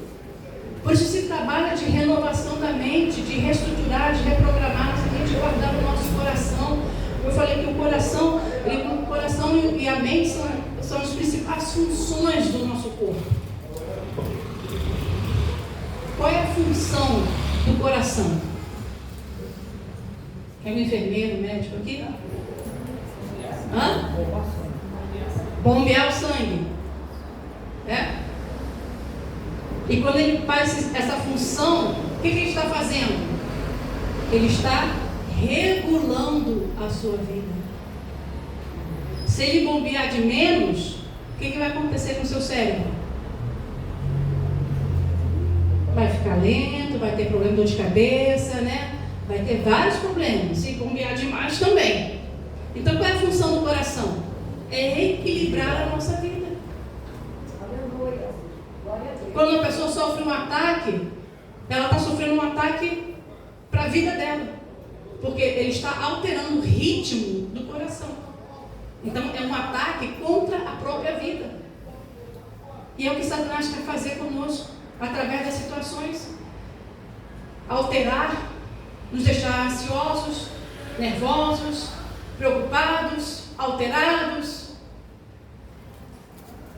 A: Por isso se trabalha de renovação da mente, de reestruturar, de reprogramar nossa mente, de guardar o nosso coração. Eu falei que o coração e a mente são as principais funções do nosso corpo. Qual é a função do coração? Quer um enfermeiro, médico aqui? Bombear o sangue. E quando ele faz essa função, O que ele está fazendo? Ele está regulando a sua vida. Se ele bombear de menos, o que vai acontecer com o seu cérebro? Vai ficar lento, vai ter problema de dor de cabeça, né? Vai ter vários problemas. Se bombear demais também. Então, qual é a função do coração? É equilibrar a nossa vida.
B: Aleluia. Glória a Deus.
A: Quando a pessoa sofre um ataque, ela está sofrendo um ataque para a vida dela. Porque ele está alterando o ritmo do coração. Então, é um ataque contra a própria vida. E é o que Satanás quer fazer conosco, através das situações. Alterar, nos deixar ansiosos, nervosos, preocupados, alterados.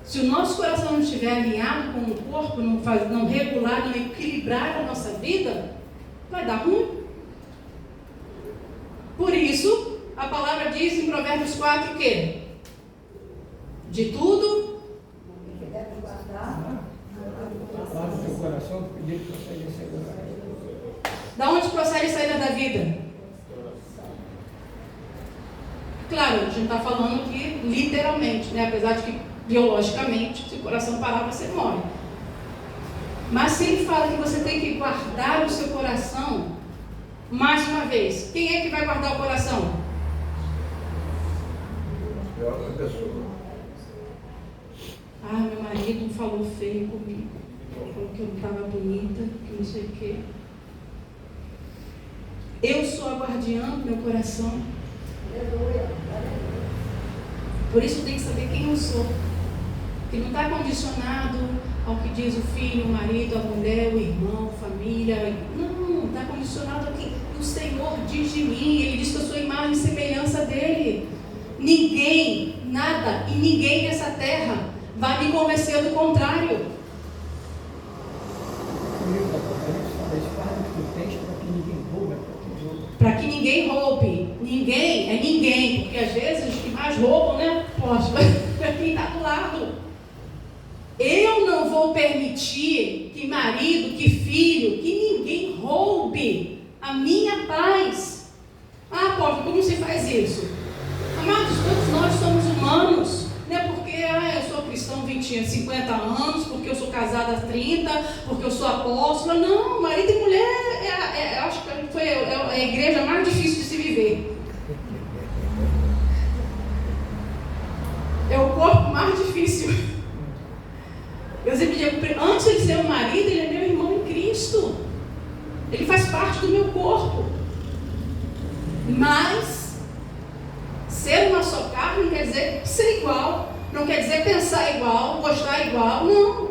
A: Se o nosso coração não estiver alinhado com o corpo, não regular, não equilibrar a nossa vida, vai dar ruim. Por isso, a palavra diz em Provérbios 4 que de tudo
B: Que deve guardar.
C: Lá no teu coração, pedir que procede a segurança.
A: da onde procede a saída da vida? Claro, a gente não está falando aqui literalmente, né? Apesar de que biologicamente, se o coração parar, você morre. Mas se ele fala que você tem que guardar o seu coração, mais uma vez, quem é que vai guardar o coração?
E: É outra pessoa.
A: Ah, meu marido falou feio comigo, falou que eu não estava bonita, que não sei o quê. Eu sou a guardiã do meu coração.
B: Aleluia.
A: Por isso tem que saber quem eu sou. Que não está condicionado ao que diz o filho, o marido, a mulher, o irmão, a família. Não, está condicionado ao que o Senhor diz de mim. Ele diz que eu sou imagem e semelhança dele. Ninguém, nada e ninguém nessa terra vai me convencer do contrário.
C: O livro do Apocalipse fala isso, guarda o que tu tens para que ninguém rouba,
A: Para que ninguém roube. Ninguém é ninguém. Porque às vezes os que mais roubam, né? Posso, é quem está do lado. Eu não vou permitir que marido, que filho, que ninguém roube a minha paz. Ah, pobre, como se faz isso? Amados, todos nós somos humanos. Não é porque eu sou cristão 50 anos, porque eu sou casada há 30, porque eu sou apóstola. Não, marido e mulher, acho que foi a igreja mais difícil de se viver. É o corpo mais difícil. Eu sempre digo, antes de ser um marido, ele é meu irmão em Cristo. Ele faz parte do meu corpo. Mas ser uma só carne não quer dizer ser igual, não quer dizer pensar igual, gostar igual, não.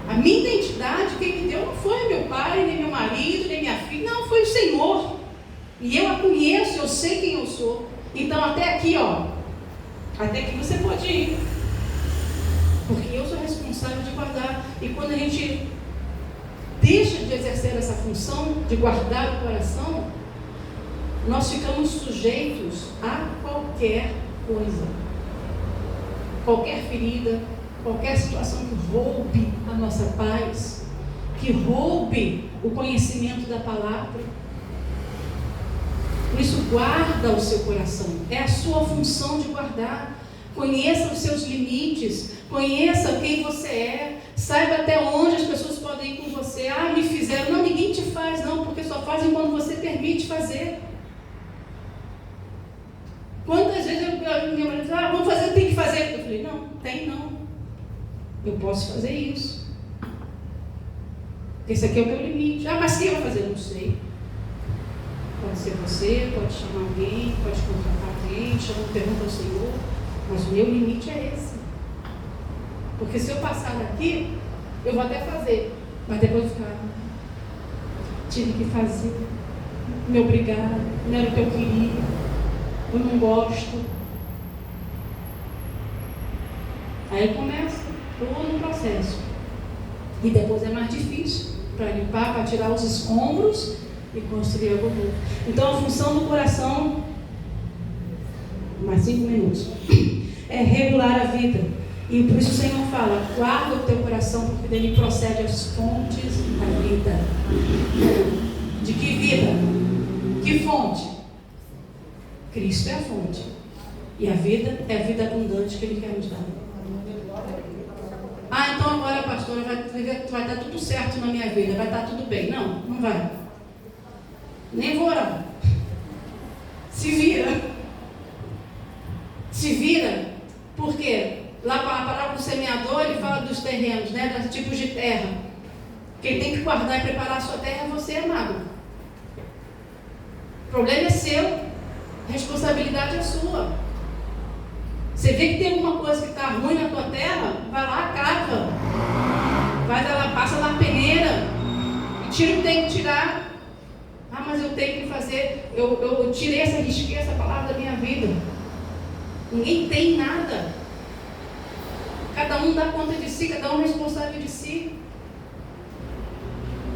A: A minha identidade, quem me deu não foi meu pai, nem meu marido, nem minha filha, não, foi o Senhor. E eu a conheço, eu sei quem eu sou. Então até aqui, até aqui você pode ir. Porque eu sou responsável de guardar. E quando a gente deixa de exercer essa função de guardar o coração, nós ficamos sujeitos a qualquer coisa. Qualquer ferida, qualquer situação que roube a nossa paz, que roube o conhecimento da palavra. Por isso, guarda o seu coração. É a sua função de guardar. Conheça os seus limites, conheça quem você é, saiba até onde as pessoas podem ir com você. Ah, me fizeram. Não, ninguém te faz, não, porque só fazem quando você permite fazer. Quantas vezes minha mãe diz, vamos fazer, tem que fazer. Eu falei, não, tem não. Eu posso fazer isso. Porque esse aqui é o meu limite. Mas quem vai fazer? Não sei. Pode ser você, pode chamar alguém, pode contratar alguém, pergunta ao Senhor. Mas o meu limite é esse. Porque se eu passar daqui, eu vou até fazer. Mas depois eu ficar, tive que fazer. Me obrigaram, não era o que eu queria. Eu não gosto. Aí começa todo o processo. E depois é mais difícil para limpar, para tirar os escombros e construir algo novo. Então a função do coração, mais 5 minutos, é regular a vida. E por isso o Senhor fala, guarda o teu coração, porque dele procede as fontes da vida. De que vida? Que fonte? Cristo é a fonte. E a vida é a vida abundante que Ele quer nos dar. Ah, então agora, pastora, vai dar tudo certo na minha vida, vai estar tudo bem. Não, não vai. Nem vou orar. Se vira. Se vira. Por quê? Lá a palavra do semeador, ele fala dos terrenos, né? Dos tipos de terra. Quem tem que guardar e preparar a sua terra é você, amado. O problema é seu. A responsabilidade é sua. Você vê que tem alguma coisa que está ruim na tua terra, vai lá, cava. Vai lá, passa lá a peneira. E tira o que tem que tirar. Ah, mas eu tenho que fazer. Eu tirei risquei essa palavra da minha vida. Ninguém tem nada. Cada um dá conta de si, cada um é responsável de si.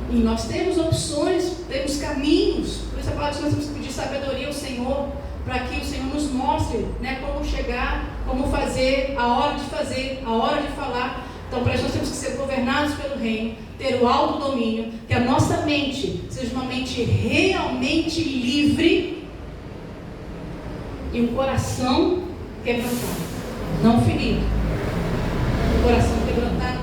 A: E nós temos opções, temos caminhos. Por isso a palavra nós temos que pedir sabedoria ao Senhor, para que o Senhor nos mostre, né, como chegar, como fazer, a hora de fazer, a hora de falar. Então, para isso nós temos que ser governados pelo reino, ter o autodomínio, que a nossa mente seja uma mente realmente livre e um coração quebrantado, não ferido. O coração quebrantado,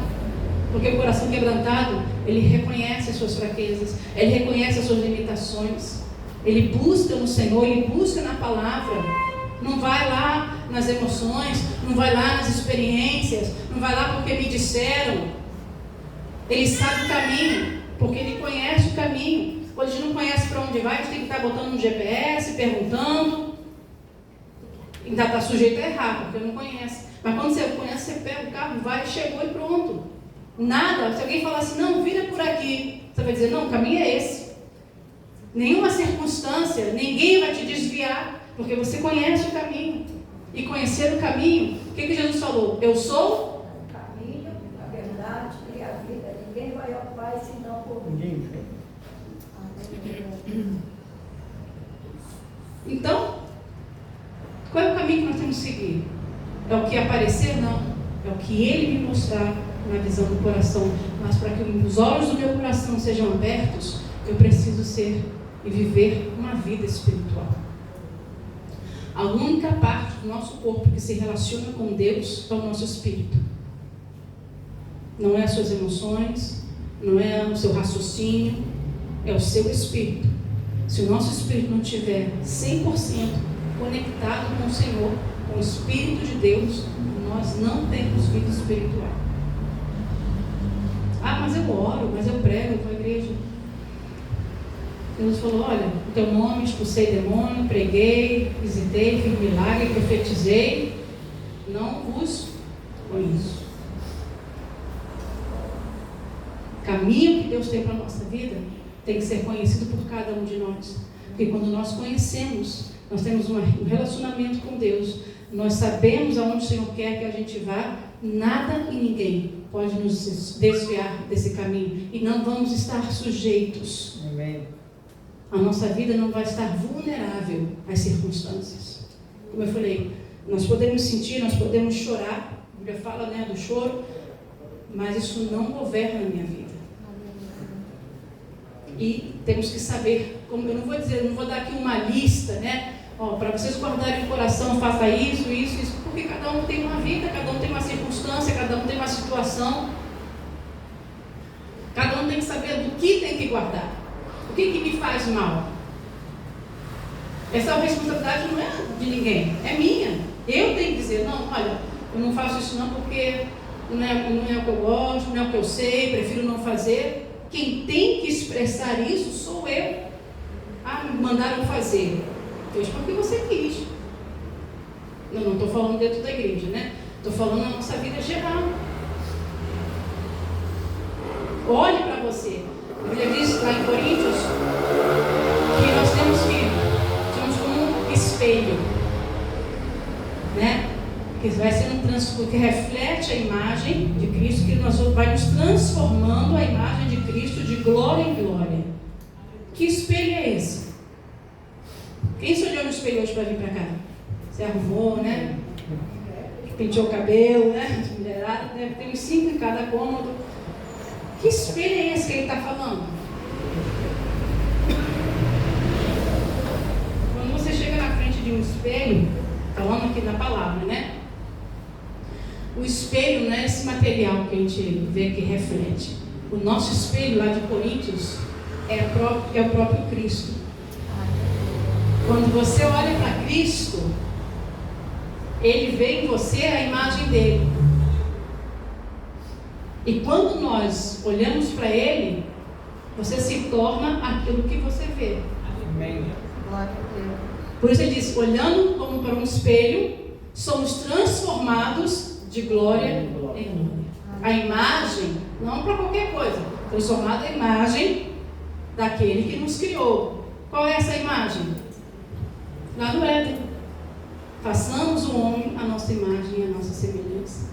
A: porque o coração quebrantado, ele reconhece as suas fraquezas, ele reconhece as suas limitações, ele busca no Senhor, ele busca na palavra, não vai lá nas emoções, não vai lá nas experiências, não vai lá porque me disseram. Ele sabe o caminho, porque ele conhece o caminho. Quando a gente não conhece para onde vai, a gente tem que estar botando no GPS, perguntando. Ainda está sujeito a errar, porque não conhece. Mas quando você conhece, você pega o carro, vai, chegou e pronto. Nada, se alguém falar assim, não, vira por aqui, você vai dizer, não, o caminho é esse. Nenhuma circunstância, ninguém vai te desviar, porque você conhece o caminho. E conhecer o caminho, o que Jesus falou? Eu sou
B: o caminho, a verdade e a vida. Ninguém vai ao Pai senão por mim.
A: Então, qual é o caminho que nós temos que seguir? É o que aparecer? Não. É o que Ele me mostrar na visão do coração. Mas para que os olhos do meu coração sejam abertos, eu preciso ser e viver uma vida espiritual. A única parte do nosso corpo que se relaciona com Deus é o nosso espírito. Não é as suas emoções, não é o seu raciocínio, é o seu espírito. Se o nosso espírito não estiver 100% conectado com o Senhor, com o Espírito de Deus, nós não temos vida espiritual. Ah, mas eu oro, mas eu prego, eu vou à igreja. Deus falou, olha, o teu nome, expulsei demônio, preguei, visitei, fiz milagre, profetizei, não vos conheço. O caminho que Deus tem para a nossa vida tem que ser conhecido por cada um de nós. Porque quando nós conhecemos, nós temos um relacionamento com Deus, nós sabemos aonde o Senhor quer que a gente vá, nada e ninguém pode nos desviar desse caminho. E não vamos estar sujeitos.
C: Amém.
A: A nossa vida não vai estar vulnerável às circunstâncias. Como eu falei, nós podemos sentir, nós podemos chorar. A Bíblia fala, né, do choro, mas isso não governa a minha vida. E temos que saber, como eu não vou dizer, não vou dar aqui uma lista, né? Para vocês guardarem o coração, faça isso, porque cada um tem uma vida, cada um tem uma circunstância, cada um tem uma situação. Cada um tem que saber do que tem que guardar. O que me faz mal? Essa responsabilidade não é de ninguém, é minha. Eu tenho que dizer, não, olha, eu não faço isso não porque não é o que eu gosto, não é o que eu sei, prefiro não fazer. Quem tem que expressar isso sou eu. Ah, me mandaram fazer. Fez porque você quis. Eu não estou falando dentro da igreja, né? Estou falando na nossa vida geral. Olhe para você. A Bíblia diz lá em Coríntios que nós somos como um espelho, né? Que vai sendo que reflete a imagem de Cristo, que vai nos transformando a imagem de Cristo de glória em glória. Que espelho é esse? Quem se olhou no espelho hoje para vir para cá? Você arrumou, né? penteou o cabelo, né? De mulherada, deve ter uns 5 em cada cômodo. Que espelho é esse que ele está falando? Quando você chega na frente de um espelho, falando aqui da palavra, né? O espelho não é esse material que a gente vê que reflete. O nosso espelho lá de Coríntios é o próprio Cristo. Quando você olha para Cristo, Ele vê em você a imagem dele. E quando nós olhamos para Ele, você se torna aquilo que você vê.
C: Amém.
A: Por isso ele diz, olhando como para um espelho, somos transformados de glória em glória. A imagem, não para qualquer coisa, transformada a imagem daquele que nos criou. Qual é essa imagem? Lá no Éden. Façamos o homem a nossa imagem e a nossa semelhança.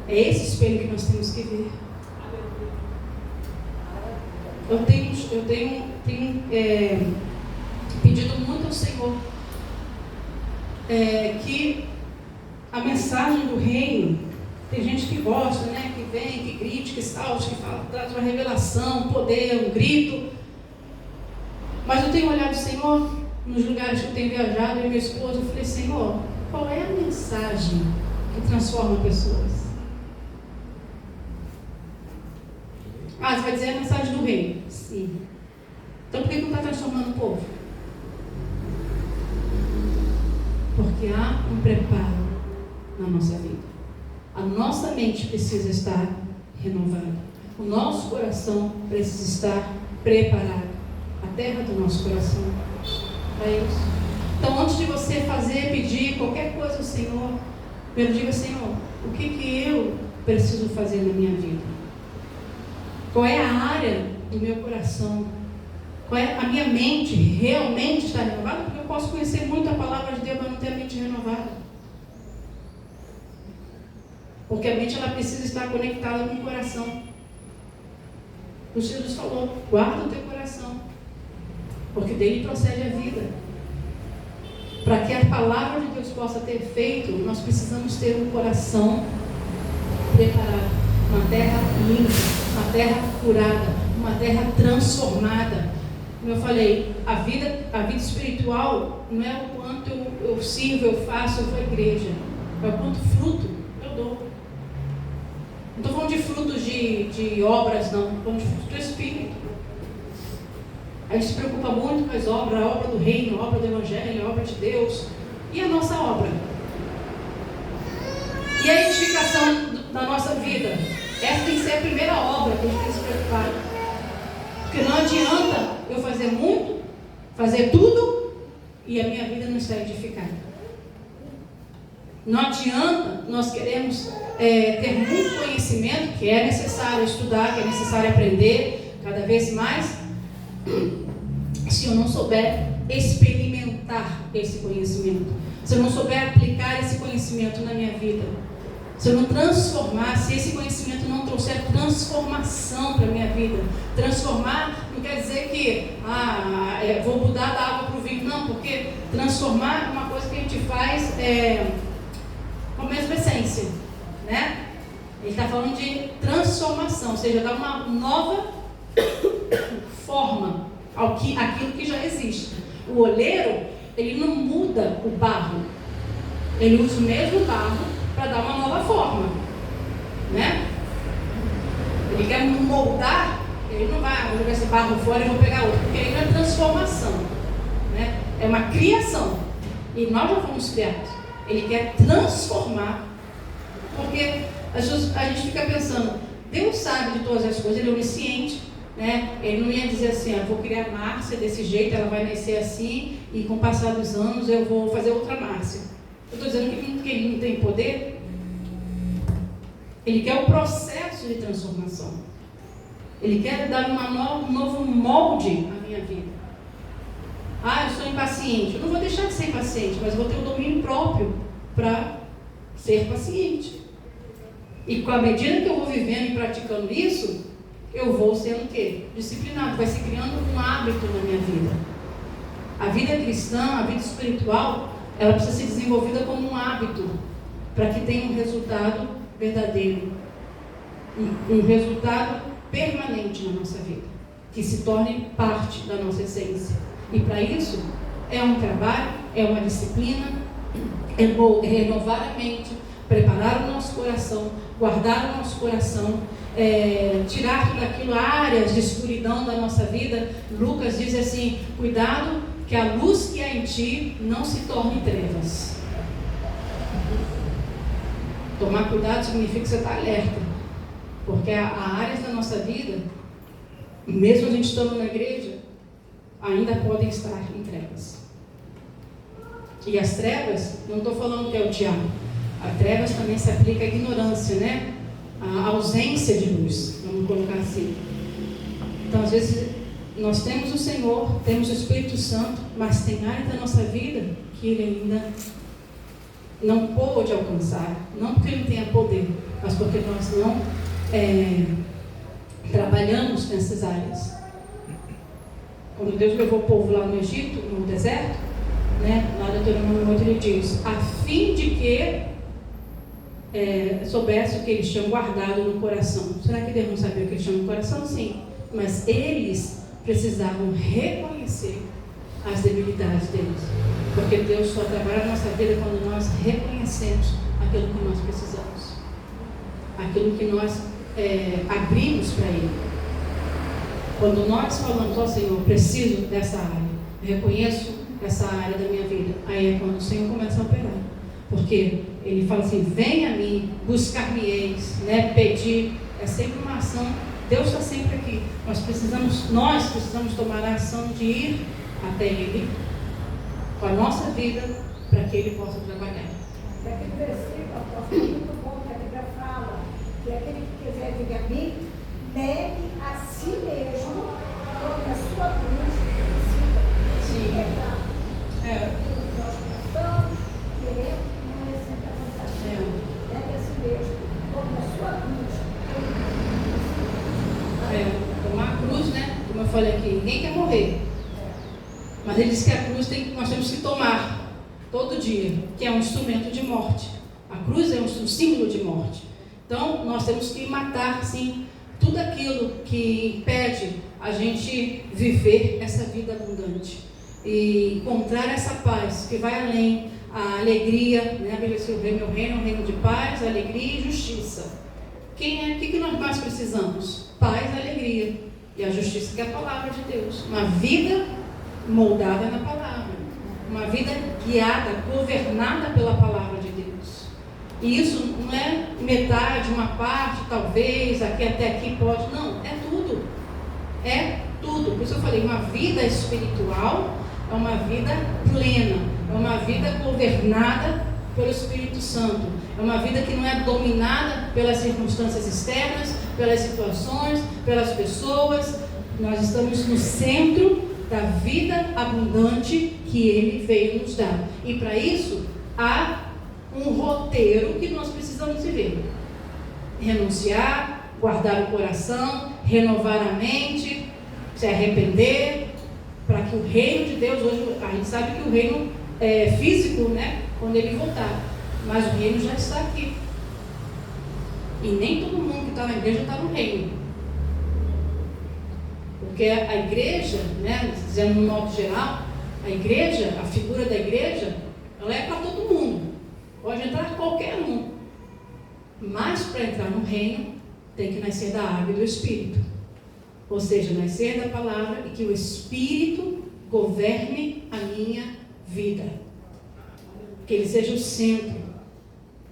A: É esse espelho que nós temos que ver. Eu tenho pedido muito ao Senhor que a mensagem do reino, tem gente que gosta, né, que vem, que grite, que salte, que fala, traz uma revelação, um poder, um grito. Mas eu tenho olhado, Senhor, nos lugares que eu tenho viajado, eu e minha esposa, eu falei, Senhor, qual é a mensagem que transforma pessoas? Ah, você vai dizer a mensagem do reino. Sim. Então por que não está transformando o povo? Porque há um preparo na nossa vida. A nossa mente precisa estar renovada. O nosso coração precisa estar preparado. A terra do nosso coração. É isso. Então antes de você pedir qualquer coisa ao Senhor, primeiro diga, Senhor, o que eu preciso fazer na minha vida? Qual é a área do meu coração? Qual é a minha mente realmente está renovada? Porque eu posso conhecer muito a palavra de Deus, mas não ter a mente renovada. Porque a mente ela precisa estar conectada com o coração. O Senhor Jesus falou, guarda o teu coração, porque dele procede a vida. Para que a palavra de Deus possa ter efeito, nós precisamos ter um coração preparado, uma terra limpa, uma terra curada, uma terra transformada. Como eu falei, a vida espiritual não é o quanto eu sirvo, eu faço, eu vou à igreja. É o quanto fruto eu dou. Não estou falando de frutos de obras, não. Estou falando de frutos do Espírito. A gente se preocupa muito com as obras, a obra do reino, a obra do evangelho, a obra de Deus. E a nossa obra? E a edificação da nossa vida? Essa tem que ser a primeira obra que a gente tem que se preocupar. Porque não adianta eu fazer muito, fazer tudo, e a minha vida não está edificada. Não adianta nós queremos ter muito conhecimento, que é necessário estudar, que é necessário aprender cada vez mais, se eu não souber experimentar esse conhecimento, se eu não souber aplicar esse conhecimento na minha vida, se eu não transformar, se esse conhecimento não trouxer transformação para a minha vida. Transformar não quer dizer que vou mudar da água para o vinho, não, porque transformar é uma coisa que a gente faz com a mesma essência, né? Ele está falando de transformação, ou seja, dar uma nova forma àquilo que já existe. O oleiro, ele não muda o barro, ele usa o mesmo barro para dar uma nova forma, né? Ele quer moldar, ele não vai jogar esse barro fora e vou pegar outro, porque ele não é transformação, né? É uma criação, e nós já fomos criados. Ele quer transformar, porque a gente fica pensando, Deus sabe de todas as coisas, Ele é onisciente, né? Ele não ia dizer assim, vou criar Márcia desse jeito, ela vai nascer assim, e com o passar dos anos eu vou fazer outra Márcia. Eu estou dizendo que ele não tem poder. Ele quer o processo de transformação. Ele quer dar um novo molde à minha vida. Eu sou impaciente. Eu não vou deixar de ser impaciente, mas vou ter o domínio próprio para ser paciente. E com a medida que eu vou vivendo e praticando isso, eu vou sendo o quê? Disciplinado. Vai se criando um hábito na minha vida. A vida cristã, a vida espiritual, ela precisa ser desenvolvida como um hábito, para que tenha um resultado verdadeiro, um resultado permanente na nossa vida, que se torne parte da nossa essência. E para isso, é um trabalho, é uma disciplina, é renovar a mente, preparar o nosso coração, guardar o nosso coração, tirar tudo aquilo, áreas de escuridão da nossa vida. Lucas diz assim: cuidado que a luz que há em ti não se torne trevas. Tomar cuidado significa que você está alerta, porque há áreas da nossa vida, mesmo a gente estando na igreja, ainda podem estar em trevas. E as trevas, não estou falando que é o diabo, as trevas também se aplica à ignorância, né? A ausência de luz, vamos colocar assim. Então, às vezes, nós temos o Senhor, temos o Espírito Santo, mas tem áreas da nossa vida que Ele ainda não pôde alcançar, não porque Ele não tenha poder, mas porque nós não trabalhamos nessas áreas. Quando Deus levou o povo lá no Egito, no deserto, né, lá no Deuteronômio 8, Ele diz: a fim de que soubesse o que eles tinham guardado no coração. Será que Deus não sabia o que eles tinham no coração? Sim, mas eles precisavam reconhecer as debilidades deles, porque Deus só trabalha na nossa vida quando nós reconhecemos aquilo que nós precisamos, aquilo que nós abrimos para Ele. Quando nós falamos: ó Senhor, preciso dessa área, reconheço essa área da minha vida, aí é quando o Senhor começa a operar, porque Ele fala assim: venha a mim, buscar-me-eis, né? Pedir, é sempre uma ação. Deus está sempre aqui. Nós precisamos tomar a ação de ir até Ele com a nossa vida, para que Ele possa trabalhar.
B: Daquele versículo, apóstolo, muito bom, que a Bíblia fala que aquele que quiser vir a mim, negue a si mesmo, tome a sua cruz e siga.
A: Sim.
B: Nós passamos, queremos, não é sempre a vontade. Negue a si mesmo, tome a sua cruz.
A: Tomar a cruz, né? Como eu falei aqui, ninguém quer morrer. Mas Ele diz que a cruz nós temos que tomar todo dia, que é um instrumento de morte. A cruz é um símbolo de morte. Então, nós temos que matar, sim, tudo aquilo que impede a gente viver essa vida abundante e encontrar essa paz que vai além, a alegria, né? A Bíblia diz: o meu reino é um reino de paz, alegria e justiça. O que nós mais precisamos? Paz, alegria e a justiça, que é a palavra de Deus. Uma vida moldada na palavra, uma vida guiada, governada pela palavra de Deus. E isso não é metade, uma parte, talvez, até aqui pode. Não, é tudo. É tudo. Por isso eu falei: uma vida espiritual é uma vida plena, é uma vida governada pelo Espírito Santo, é uma vida que não é dominada pelas circunstâncias externas, pelas situações, pelas pessoas. Nós estamos no centro da vida abundante que Ele veio nos dar. E para isso, há um roteiro que nós precisamos viver: renunciar, guardar o coração, renovar a mente, se arrepender, para que o reino de Deus, hoje a gente sabe que o reino é físico, né? Quando Ele voltar, mas o reino já está aqui, e nem todo mundo que está na igreja está no reino, porque a igreja, né, dizendo no modo geral, a igreja, a figura da igreja, ela é para todo mundo, pode entrar qualquer um, mas para entrar no reino tem que nascer da água e do Espírito, ou seja, nascer da palavra, e que o Espírito governe a minha vida, que Ele seja o centro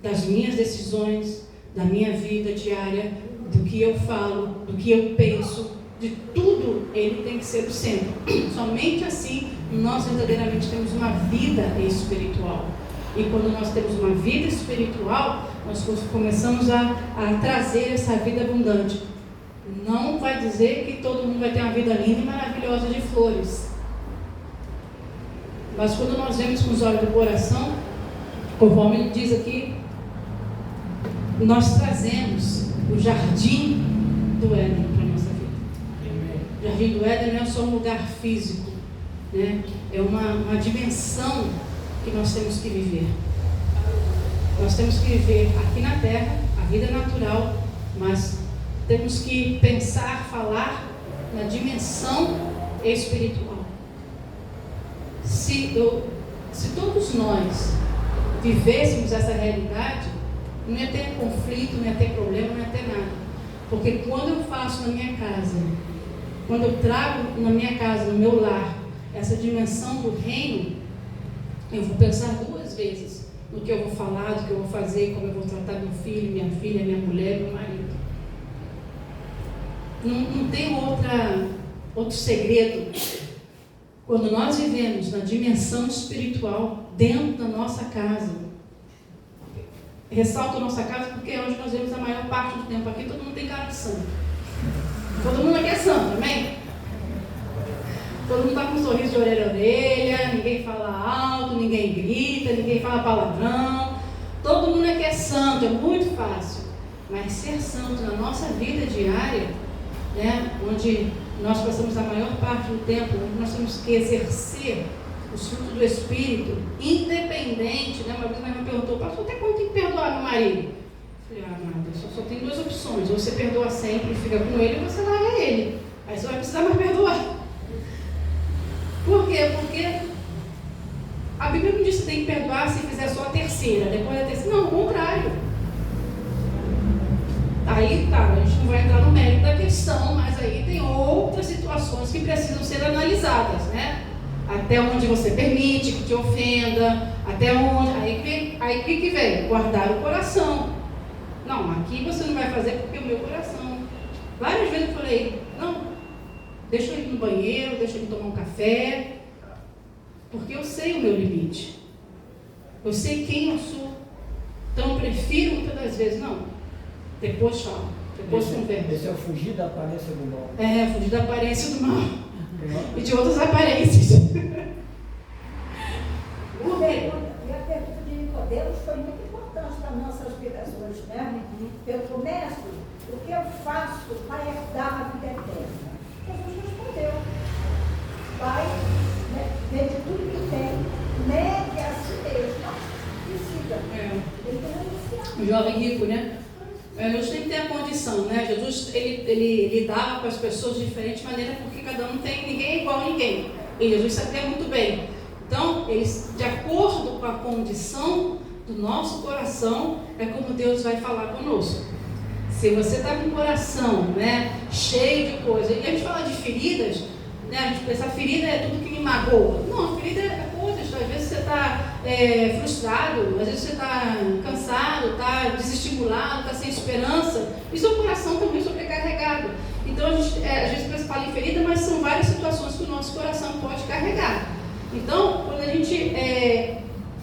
A: das minhas decisões, da minha vida diária, do que eu falo, do que eu penso, de tudo. Ele tem que ser o centro. Somente assim nós verdadeiramente temos uma vida espiritual. E quando nós temos uma vida espiritual, nós começamos a trazer essa vida abundante. Não vai dizer que todo mundo vai ter uma vida linda e maravilhosa de flores, mas quando nós vemos com os olhos do coração, conforme ele diz aqui, nós trazemos o jardim do Éden para a nossa vida. O jardim do Éden não é só um lugar físico, né? É uma dimensão que nós temos que viver. Nós temos que viver aqui na terra, a vida natural, mas temos que pensar, falar na dimensão espiritual. Se todos nós vivêssemos essa realidade, não ia ter conflito, não ia ter problema, não ia ter nada. Porque quando eu faço na minha casa, quando eu trago na minha casa, no meu lar, essa dimensão do reino, eu vou pensar 2 vezes no que eu vou falar, do que eu vou fazer, como eu vou tratar meu filho, minha filha, minha mulher, meu marido. Não tem outro segredo. Quando nós vivemos na dimensão espiritual dentro da nossa casa, ressalto a nossa casa porque é onde nós vemos a maior parte do tempo. Aqui todo mundo tem cara de santo. Todo mundo aqui é santo, amém? Todo mundo está com um sorriso de orelha a orelha, ninguém fala alto, ninguém grita, ninguém fala palavrão. Todo mundo aqui é santo, é muito fácil. Mas ser santo na nossa vida diária, né, onde nós passamos a maior parte do tempo, onde nós temos que exercer os frutos do Espírito, independente, né? Uma vez minha irmã perguntou, pastor, até quando tem que perdoar meu marido? Eu falei, amada, só tem 2 opções, ou você perdoa sempre e fica com ele, ou você larga ele. Aí você vai precisar mais perdoar. Por quê? Porque a Bíblia não diz que tem que perdoar se fizer só a terceira, depois da terceira. Não, o contrário. Aí tá, a gente não vai entrar no mérito da questão, mas aí tem outras situações que precisam ser analisadas, né? Até onde você permite que te ofenda, até onde. Aí o que vem? Guardar o coração. Não, aqui você não vai fazer porque o meu coração. Várias vezes eu falei, não, deixa eu ir no banheiro, deixa eu ir tomar um café, porque eu sei o meu limite. Eu sei quem eu sou. Então eu prefiro muitas das vezes, não, depois falo, depois conversa.
C: Esse é o fugir da aparência do mal.
A: É, fugir da aparência do mal. E de outras aparências.
B: Por quê? E a pergunta de Nicodemos foi muito importante para nossas vidas hoje, né? Pelo mestre, o que eu faço para herdar a vida eterna? Jesus respondeu: vai, né, vende tudo que tem, negue a si mesmo e siga. Ele tem renunciado.
A: O jovem rico, né? Jesus tem que ter a condição, né? Jesus, ele lidava com as pessoas de diferente maneira, porque cada um tem, ninguém é igual a ninguém. E Jesus sabia muito bem. Então, de acordo com a condição do nosso coração, é como Deus vai falar conosco. Se você está com o coração, né, cheio de coisas, e a gente fala de feridas, né, a gente pensa, a ferida é tudo que me magoa. Não, a ferida é coisas, às vezes você está frustrado, às vezes você está cansado, está desestimulado, está sem esperança, e seu coração também sobrecarregado. Então, a gente fala em ferida, mas são várias situações que o nosso coração pode carregar. Então, quando a gente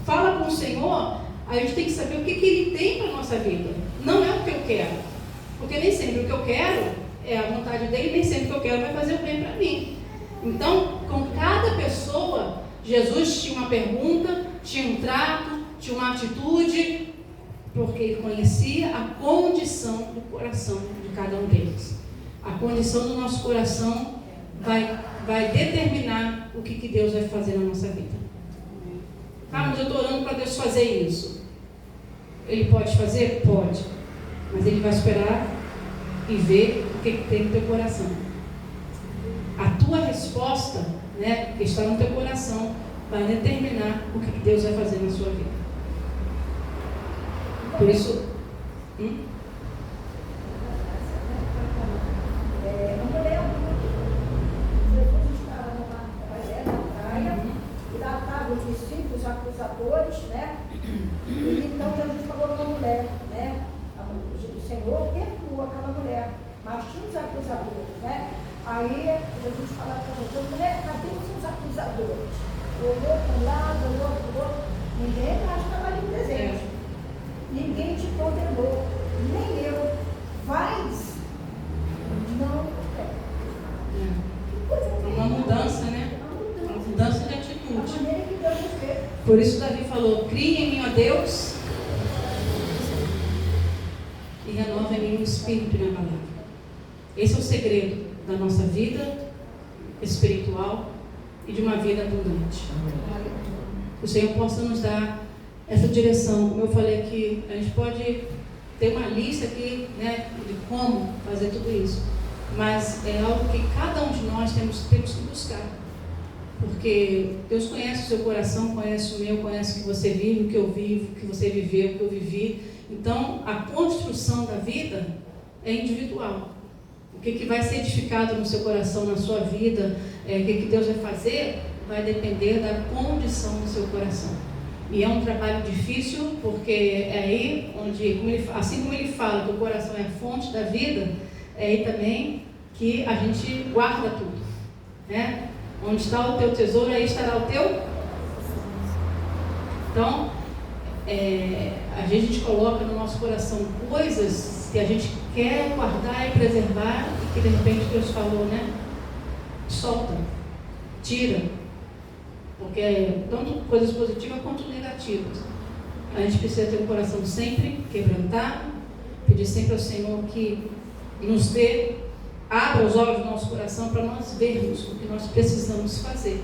A: fala com o Senhor, a gente tem que saber o que Ele tem para a nossa vida. Não é o que eu quero. Porque nem sempre o que eu quero é a vontade dele, nem sempre o que eu quero vai fazer o bem para mim. Então, com cada pessoa, Jesus tinha uma pergunta, tinha um trato, tinha uma atitude, porque ele conhecia a condição do coração de cada um deles. A condição do nosso coração vai determinar o que Deus vai fazer na nossa vida. Ah, mas eu estou orando para Deus fazer isso. Ele pode fazer? Pode. Mas Ele vai esperar e ver o que tem no teu coração. A tua resposta, né, que está no teu coração, vai determinar o que Deus vai fazer na sua vida. Por isso...
B: Uma mulher, Jesus estava na praia, e lá estavam os discípulos acusadores, né? E então Jesus falou para a mulher, né? O Senhor perdoou aquela mulher, mas tinha os acusadores, né? Aí Jesus falava para a mulher, cadê os seus acusadores? Olhou para um lado, olhou para o outro, ninguém mais estava ali presente. Ninguém te condenou, nem eu. Vais, não quer.
A: Uma mudança, né? Uma mudança de atitude.
B: A maneira que Deus nos vê.
A: Por isso Davi falou, cria em mim, ó Deus, e renova em mim o espírito inabalável. Esse é o segredo da nossa vida espiritual e de uma vida abundante. Que o Senhor possa nos dar essa direção. Como eu falei aqui, a gente pode ter uma lista aqui, né, de como fazer tudo isso, mas é algo que cada um de nós temos que buscar, porque Deus conhece o seu coração, conhece o meu, conhece o que você vive, o que eu vivo, o que você viveu, o que eu vivi. Então, a construção da vida é individual. O que vai ser edificado no seu coração, na sua vida, o que Deus vai fazer, vai depender da condição do seu coração. E é um trabalho difícil, porque é aí onde, assim como ele fala que o coração é a fonte da vida, é aí também que a gente guarda tudo, né? Onde está o teu tesouro, aí estará o teu. Então, a gente coloca no nosso coração coisas que a gente quer guardar e preservar, e que de repente Deus falou, né? Solta, tira. Porque tanto coisas positivas quanto negativas. A gente precisa ter um coração sempre quebrantado, pedir sempre ao Senhor que nos dê, abra os olhos do nosso coração para nós vermos o que nós precisamos fazer,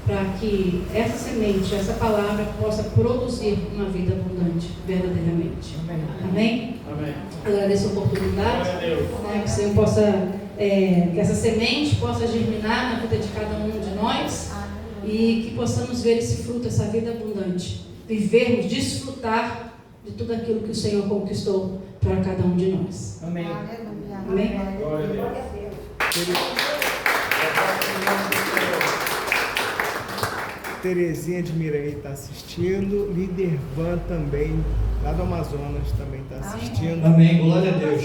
A: para que essa semente, essa palavra possa produzir uma vida abundante, verdadeiramente. Amém? Amém? Amém. Agradeço a oportunidade, né, que o Senhor possa, que essa semente possa germinar na vida de cada um de nós. E que possamos ver esse fruto, essa vida abundante. Vivermos, desfrutar de tudo aquilo que o Senhor conquistou para cada um de nós.
C: Amém.
A: Amém?
B: Glória a Deus.
F: Terezinha de Miranha está assistindo. Líder Van também, lá do Amazonas, também está assistindo.
C: Amém, glória a Deus.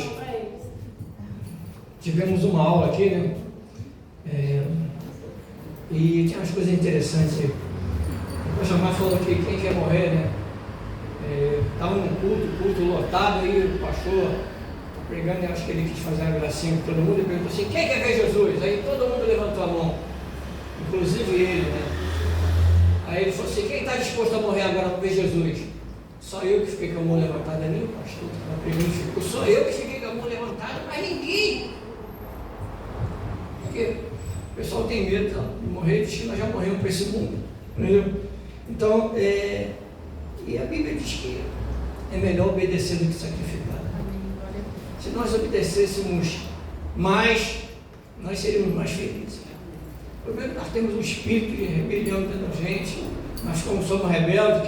C: Tivemos uma aula aqui, né? E tinha umas coisas interessantes aí. O pastor Mar falou que quem quer morrer, né? Estava num culto lotado, aí o pastor pregando, eu acho que ele quis fazer uma gracinha com todo mundo e perguntou assim: quem quer ver Jesus? Aí todo mundo levantou a mão, inclusive ele, né? Aí ele falou assim: quem está disposto a morrer agora para ver Jesus? Só eu que fiquei com a mão levantada, nem o pastor que estava pregando ficou, só eu que fiquei com a mão levantada, mas ninguém. Porque o pessoal tem medo de morrer, diz que nós já morremos para esse mundo, entendeu? Então, e a Bíblia diz que é melhor obedecer do que sacrificar. Se nós obedecêssemos mais, nós seríamos mais felizes. O problema é que nós temos um espírito de rebelião dentro da gente, nós como somos rebeldes,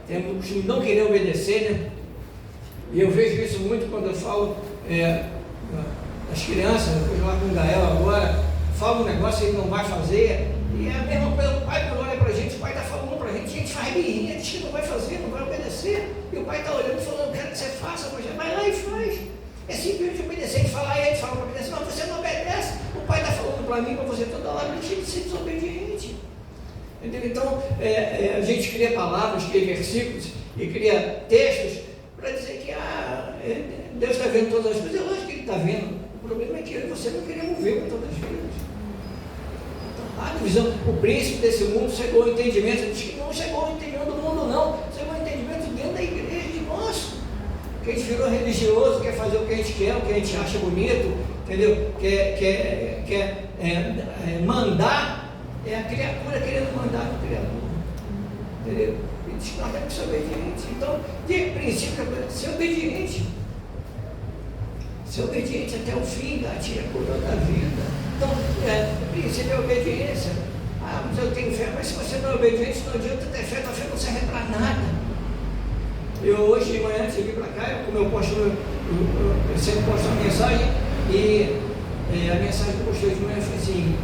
C: temos o costume de não querer obedecer, né? E eu vejo isso muito quando eu falo das crianças, eu fui lá com o Gael agora, fala um negócio e ele não vai fazer, e é a mesma coisa, o pai quando olha pra gente, o pai está falando pra gente, a gente faz birrinha, diz que não vai fazer, não vai obedecer, e o pai está olhando e falando: eu quero que você faça, mas vai lá e faz. É simplesmente obedecer, a gente fala, aí a gente fala pra criança: mas você não obedece, o pai está falando pra mim, pra você toda hora, a gente ser desobediente. Entendeu? Então, a gente cria palavras, cria versículos e cria textos para dizer que Deus está vendo todas as coisas. É lógico que Ele está vendo. O problema é que eu e você não queremos ver todas as coisas. Então, a visão, o príncipe desse mundo chegou ao entendimento, diz que não chegou ao entendimento do mundo, não, chegou ao entendimento dentro da igreja de nós. Que a gente virou religioso, quer fazer o que a gente quer, o que a gente acha bonito, entendeu? Quer mandar. É a criatura querendo mandar no Criador, entendeu? E diz que nós temos que ser obedientes. Então, de princípio, ser obediente. Ser obediente até o fim, tira a coroa da vida. Então, o princípio é a obediência. Mas eu tenho fé, mas se você não é obediente, não adianta ter fé, tua fé não serve para nada. Eu hoje de manhã, antes de vir para cá, como eu sempre posto uma mensagem, e a mensagem que eu postei de manhã foi assim: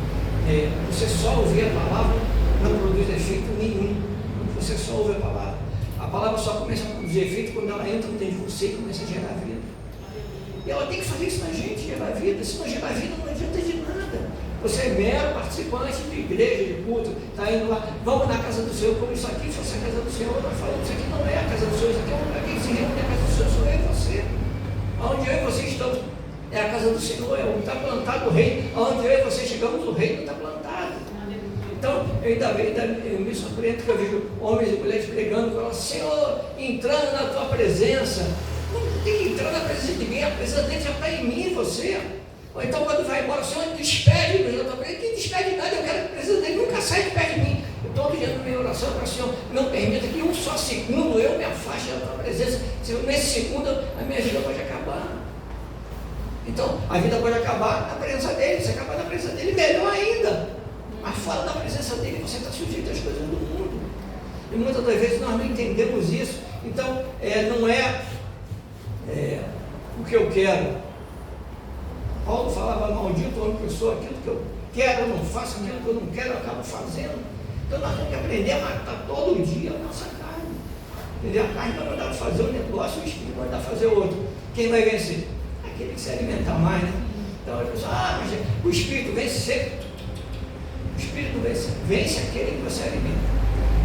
C: você só ouvir a palavra não produz efeito nenhum. Você só ouve a palavra só começa a produzir efeito quando ela entra dentro de você e começa a gerar vida. E ela tem que fazer isso na gente, gerar vida. Se não gerar vida, não adianta de nada. Você é mero participante de igreja, de culto, está indo lá, vamos na casa do Senhor, como isso aqui fosse a casa do Senhor. Nós falamos: isso aqui não é a casa do Senhor, isso aqui é um lugar que se reúne. A casa do Senhor sou eu e você. Onde eu e você estamos, é a casa do Senhor, está plantado o reino. Onde eu e você chegamos, o reino está plantado. Então, eu me surpreendo que eu vejo homens e mulheres pregando, falando: Senhor, entrando na tua presença. Não tem que entrar na presença de ninguém, a presença dele já está em mim e você. Ou então, quando vai embora, o Senhor despede-nos da tua presença. Quem despede nada, eu quero que a presença dele nunca saia de perto de mim. Então, Todos os dias na minha oração para o Senhor, não permita que um só segundo eu me afaste da tua presença. Senhor, nesse segundo a minha vida pode acabar. Então, a vida pode acabar na presença dele. Se acabar na presença dele, melhor ainda. Mas fora da presença dele, você está sujeito às coisas do mundo. E muitas das vezes nós não entendemos isso. Então, não é o que eu quero. Paulo falava, maldito homem que eu sou, aquilo que eu quero, eu não faço, aquilo que eu não quero, eu acabo fazendo. Então nós temos que aprender a matar todo dia a nossa carne. Entendeu? A carne vai mandar fazer um negócio, o espírito vai mandar fazer outro. Quem vai vencer? Aquele que se alimentar mais, né? Então as pessoas, mas o espírito vence sempre. O espírito vence aquele que você alimenta.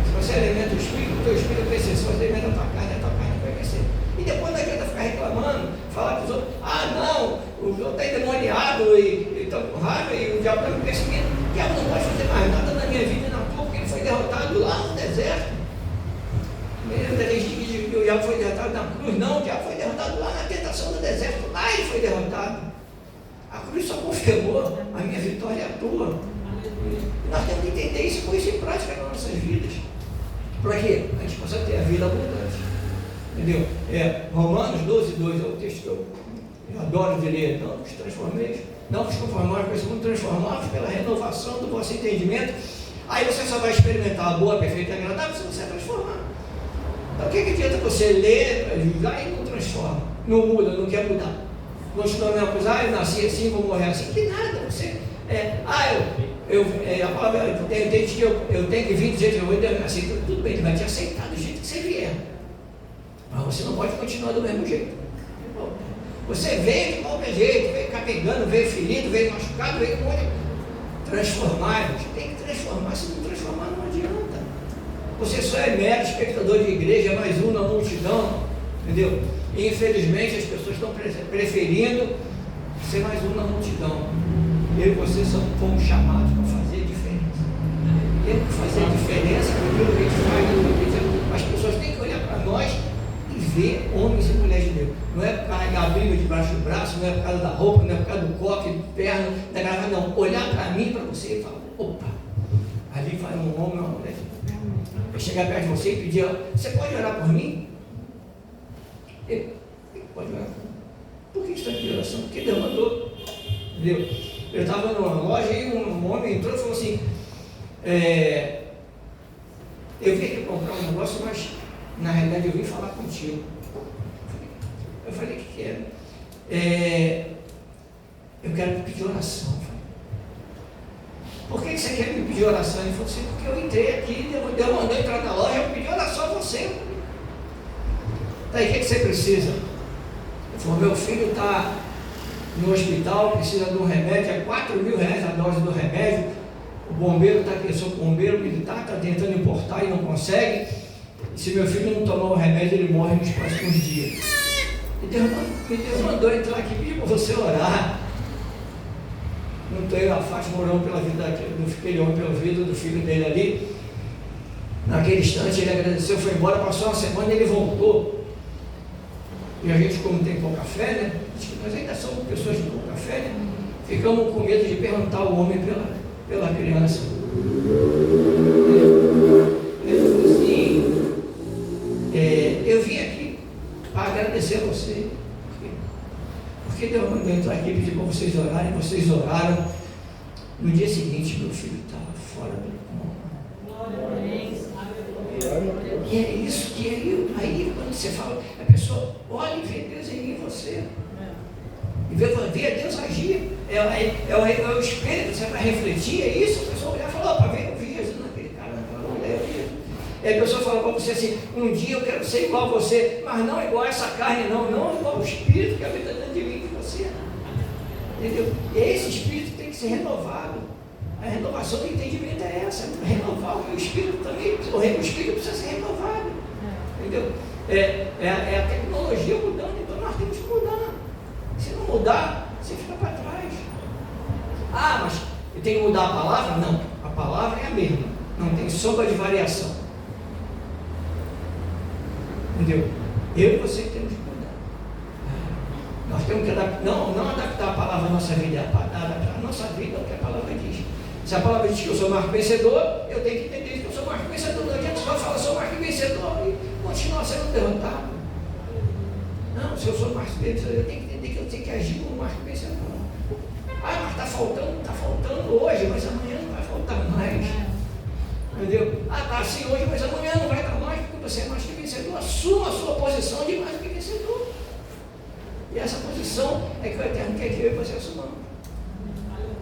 C: Se você alimenta o teu espírito vai vencer. Se você alimenta a tua carne vai vencer. E depois não adianta ficar reclamando, falar para os outros, não, o outro está endemoniado e está com raiva e o diabo está me perseguindo. O diabo não pode fazer mais nada na minha vida e na tua, porque ele foi derrotado lá no deserto. Muita gente diz que o diabo foi derrotado na cruz. Não, o diabo foi derrotado lá na tentação do deserto. Lá ele foi derrotado. A cruz só confirmou a minha vitória e a tua. E nós temos que entender isso, pôr isso em prática nas nossas vidas. Para quê? A gente possa ter a vida abundante. Entendeu? Romanos 12:2 é o texto que eu adoro de ler. Não vos transformeis, não vos conformados com esse mundo, transformados pela renovação do vosso entendimento. Aí você só vai experimentar a boa, perfeita e agradável se você transformar. Então o que adianta você ler, julgar e não transforma? Não muda, não quer mudar. Continua a mesma coisa, eu nasci assim, vou morrer assim. Não tem nada. Você, a palavra, tem gente que eu tenho que vir dizer que eu vou aceitar. Tudo bem, ele vai te aceitar do jeito que você vier. Mas você não pode continuar do mesmo jeito. Você veio de qualquer jeito, veio capengando, veio ferido, veio machucado, veio com transformar. Você tem que transformar, se não transformar não adianta. Você só é mero espectador de igreja, mais um na multidão, entendeu? E infelizmente as pessoas estão preferindo ser mais um na multidão. Eu e você fomos chamados para fazer diferença. Temos que fazer diferença com aquilo que a gente faz. As pessoas têm que olhar para nós e ver homens e mulheres de Deus. Não é por causa da Bíblia debaixo do braço, não é por causa da roupa, não é por causa do coque, do perno, da gravata, não. Olhar para mim, para você e falar, opa, ali vai um homem ou uma mulher. Eu chegar perto de você e pedir, você pode orar por mim? Ele pode orar por mim. Por que está aqui em oração? Porque Deus mandou. Entendeu? Eu estava numa loja e um homem entrou e falou assim, eu vim aqui comprar um negócio, mas na realidade eu vim falar contigo. Eu falei, o que é? Eu quero te pedir oração. Por que você quer me pedir oração? Ele falou assim, porque eu entrei aqui, Deus mandou entrar na loja, eu pedi oração a você. Daí o que você precisa? Ele falou, meu filho está no hospital, precisa de um remédio, é R$4.000 a dose do remédio. O bombeiro está aqui, eu sou bombeiro militar, está tentando importar e não consegue. E se meu filho não tomar o remédio, ele morre nos próximos dias. E Deus mandou entrar aqui e pedir para você orar. Não tenho a Fátima orando pela vida daquele homem, pela vida do filho dele ali. Naquele instante ele agradeceu, foi embora, passou uma semana e ele voltou. E a gente, como tem pouca fé, né? Nós ainda somos pessoas de pouca fé, né? Ficamos com medo de perguntar ao homem pela criança. Ele falou assim, eu vim aqui para agradecer a você. Porque Deus mandou entrar aqui e pedir para vocês orarem, vocês oraram. No dia seguinte, meu filho estava fora do coma. E é isso que aí quando você fala, a pessoa olha e vê Deus em você. E vê Deus agir. É o espelho, você vai refletir, é isso. A pessoa olhar e falar, opa, eu vi Jesus naquele cara, naquela mulher. E a pessoa fala para você assim, um dia eu quero ser igual a você, mas não igual a essa carne, não igual ao espírito que habita dentro de mim e de você. Entendeu? E esse espírito tem que ser renovado. A renovação do entendimento é essa, renovar o meu espírito também, o espírito precisa ser renovado. Entendeu? É a tecnologia mudando, então nós temos que mudar. Se não mudar, você fica para trás. Mas eu tenho que mudar a palavra? Não, a palavra é a mesma, não tem sombra de variação. Entendeu? Eu e você temos que mudar. Nós temos que não adaptar a palavra à nossa vida, adaptar a nossa vida ao que a palavra diz. Se a palavra diz que eu sou mais vencedor, eu tenho que entender que eu sou mais que vencedor. Não adianta só falar, sou mais que vencedor e continuar sendo derrotado. Não, se eu sou mais que vencedor, eu tenho que entender que eu tenho que agir como mais que vencedor. Ah, mas está faltando hoje, mas amanhã não vai faltar mais. Entendeu? Ah, está assim hoje, mas amanhã não vai estar mais, porque você é mais que vencedor. Assuma a sua posição de mais que vencedor. E essa posição é que o Eterno quer que eu e você assumamos.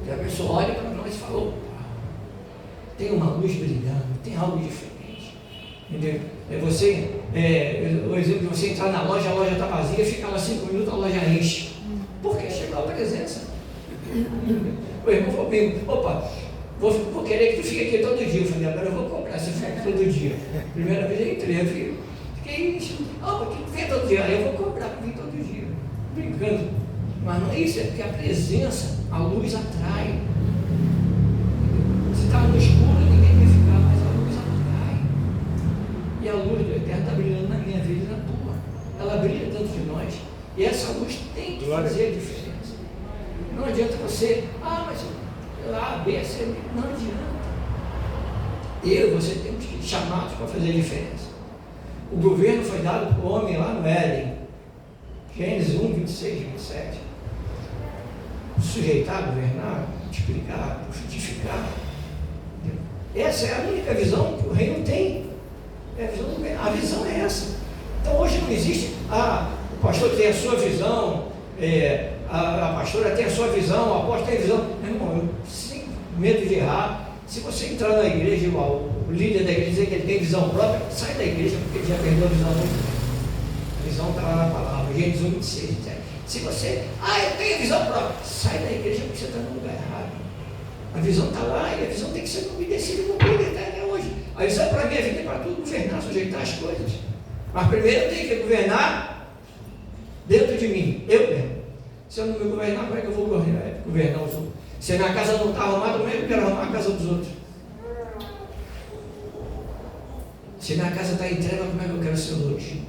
C: E a pessoa olha para nós e fala, tem uma luz brilhando, tem algo diferente. Entendeu? O exemplo de você entrar na loja, a loja está vazia, fica lá 5 minutos, a loja enche. Porque chegou a presença. O irmão falou comigo, vou querer que tu fique aqui todo dia. Eu falei, agora eu vou comprar, você fica aqui todo dia. Primeira vez eu entrei, eu fiquei enchendo. Que vem todo dia, eu vou comprar, vem todo dia. Brincando. Mas não é isso, é porque a presença, a luz atrai. Se está no escuro, ninguém vai ficar, mas a luz atrai. E a luz do Eterno está brilhando na minha vida e na tua. Ela brilha dentro de nós. E essa luz tem que fazer a diferença. Não adianta você, mas A, B, C, não adianta. Eu e você temos que ser chamados para fazer a diferença. O governo foi dado para o homem lá no Éden. Gênesis 1, 26, 27. Sujeitar, governar, multiplicar, frutificar. Essa é a única visão que o reino tem. A visão é essa. Então hoje não existe, o pastor tem a sua visão, a pastora tem a sua visão, o apóstolo tem a visão. Meu irmão, sem medo de errar, se você entrar na igreja e o líder da igreja dizer que ele tem visão própria, sai da igreja, porque ele já perdeu a visão. A visão está lá na palavra, Gênesis 1, 26. Se você, eu tenho visão própria, sai da igreja porque você está no lugar errado. A visão está lá e a visão tem que ser obedecida e cumprida até hoje. A visão para mim é vida para tudo, governar, sujeitar as coisas. Mas primeiro eu tenho que governar dentro de mim, eu mesmo. Se eu não me governar, como é que eu vou governar os outros? Se a minha casa não está arrumada, como é que eu quero arrumar a casa dos outros? Se a minha casa está entregue, como é que eu quero ser hoje?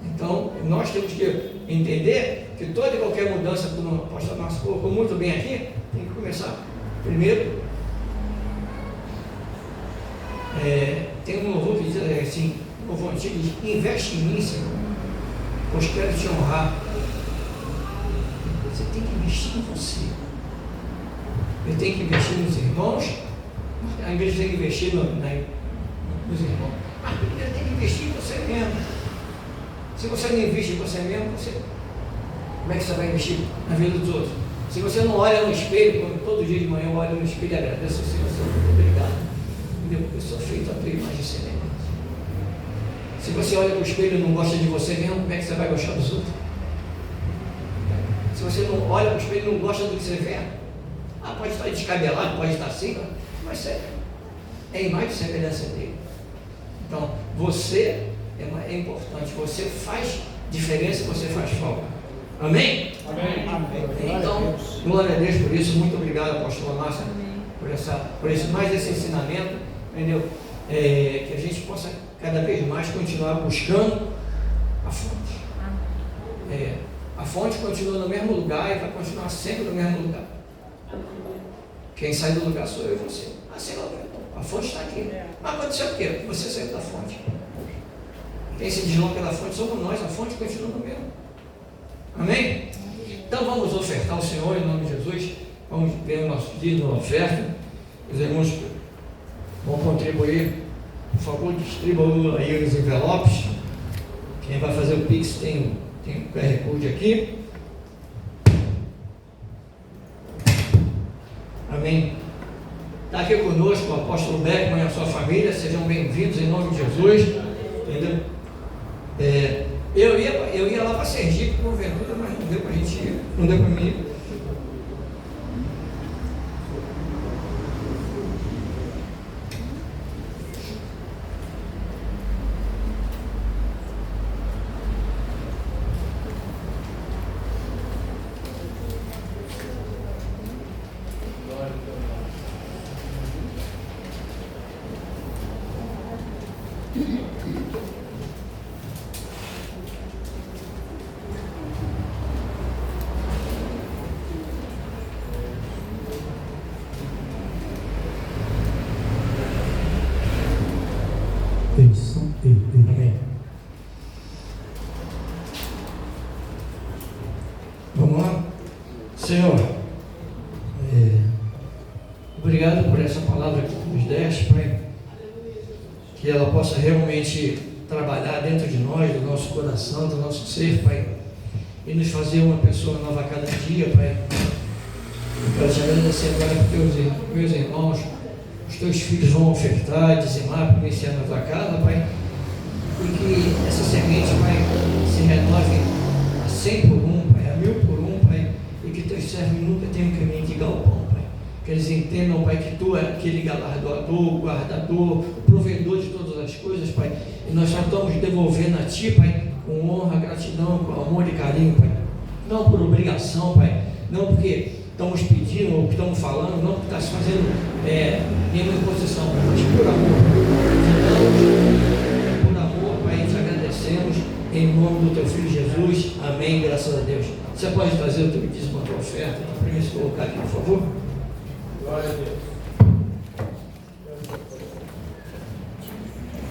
C: Então, nós temos que entender que toda e qualquer mudança, como o pastor Márcio colocou muito bem aqui, tem que começar. Primeiro, tem um louvor que diz assim, um louvor antigo diz, investe em mim, Senhor, pois quero te honrar. Você tem que investir em você. Eu tenho que investir nos irmãos, a igreja tem que investir nos irmãos. Mas primeiro tem que investir em você mesmo. Se você não investe em você mesmo, como é que você vai investir na vida dos outros? Se você não olha no espelho, como todo dia de manhã eu olho no espelho e agradeço ao Senhor, muito obrigado. Eu sou feito a tua imagem e semelhança. Se você olha no espelho e não gosta de você mesmo, como é que você vai gostar dos outros? Se você não olha no espelho e não gosta do que você vê, pode estar descabelado, pode estar assim, mas é a imagem e semelhança dele. Então, você é importante, você faz diferença, você faz falta. Amém? Amém. Então, glória a Deus por isso, muito obrigado, apóstolo Márcia, por esse ensinamento, entendeu? Que a gente possa cada vez mais continuar buscando a fonte. A fonte continua no mesmo lugar e vai continuar sempre no mesmo lugar. Quem sai do lugar sou eu e você. Senhor, a fonte está aqui. Mas aconteceu o quê? Você saiu da fonte. Quem se desloca da fonte somos nós, a fonte continua no mesmo. Amém? Então vamos ofertar ao Senhor em nome de Jesus. Vamos ver o nosso dízimo, oferta. Os irmãos vão contribuir. Por favor, distribuam aí os envelopes. Quem vai fazer o Pix tem o QR Code aqui. Amém. Está aqui conosco o apóstolo Beckman e a sua família. Sejam bem-vindos em nome de Jesus. Entendeu? Eu ia lá para Sergipe, porventura, mas não deu para a gente ir, não deu para mim ir. Senhor, obrigado por essa palavra que tu nos deste, Pai, que ela possa realmente trabalhar dentro de nós, do nosso coração, do nosso ser, Pai, e nos fazer uma pessoa nova a cada dia, Pai. Eu quero te agradecer agora por meus irmãos, os teus filhos vão ofertar, dizimar para iniciar na tua casa, Pai, e que essa semente, Pai, se renove a 100 por 1, Pai, a 1000 por 1, Pai, e que teus servos nunca tenham caminho de galpão, Pai. Que eles entendam, Pai, que tu é aquele galardoador, o guardador, o provedor de todas as coisas, Pai, e nós só estamos devolvendo a Ti, Pai, com honra, gratidão, com amor e carinho, Pai. Não por obrigação, Pai, não porque estamos pedindo ou estamos falando, não porque está se fazendo nenhuma imposição, mas por amor. Por amor, Pai, te agradecemos em nome do Teu Filho Jesus. Amém, graças a Deus. Você pode trazer o teu dízimo, a tua oferta, para mim se colocar aqui, por favor?
E: Glória a Deus.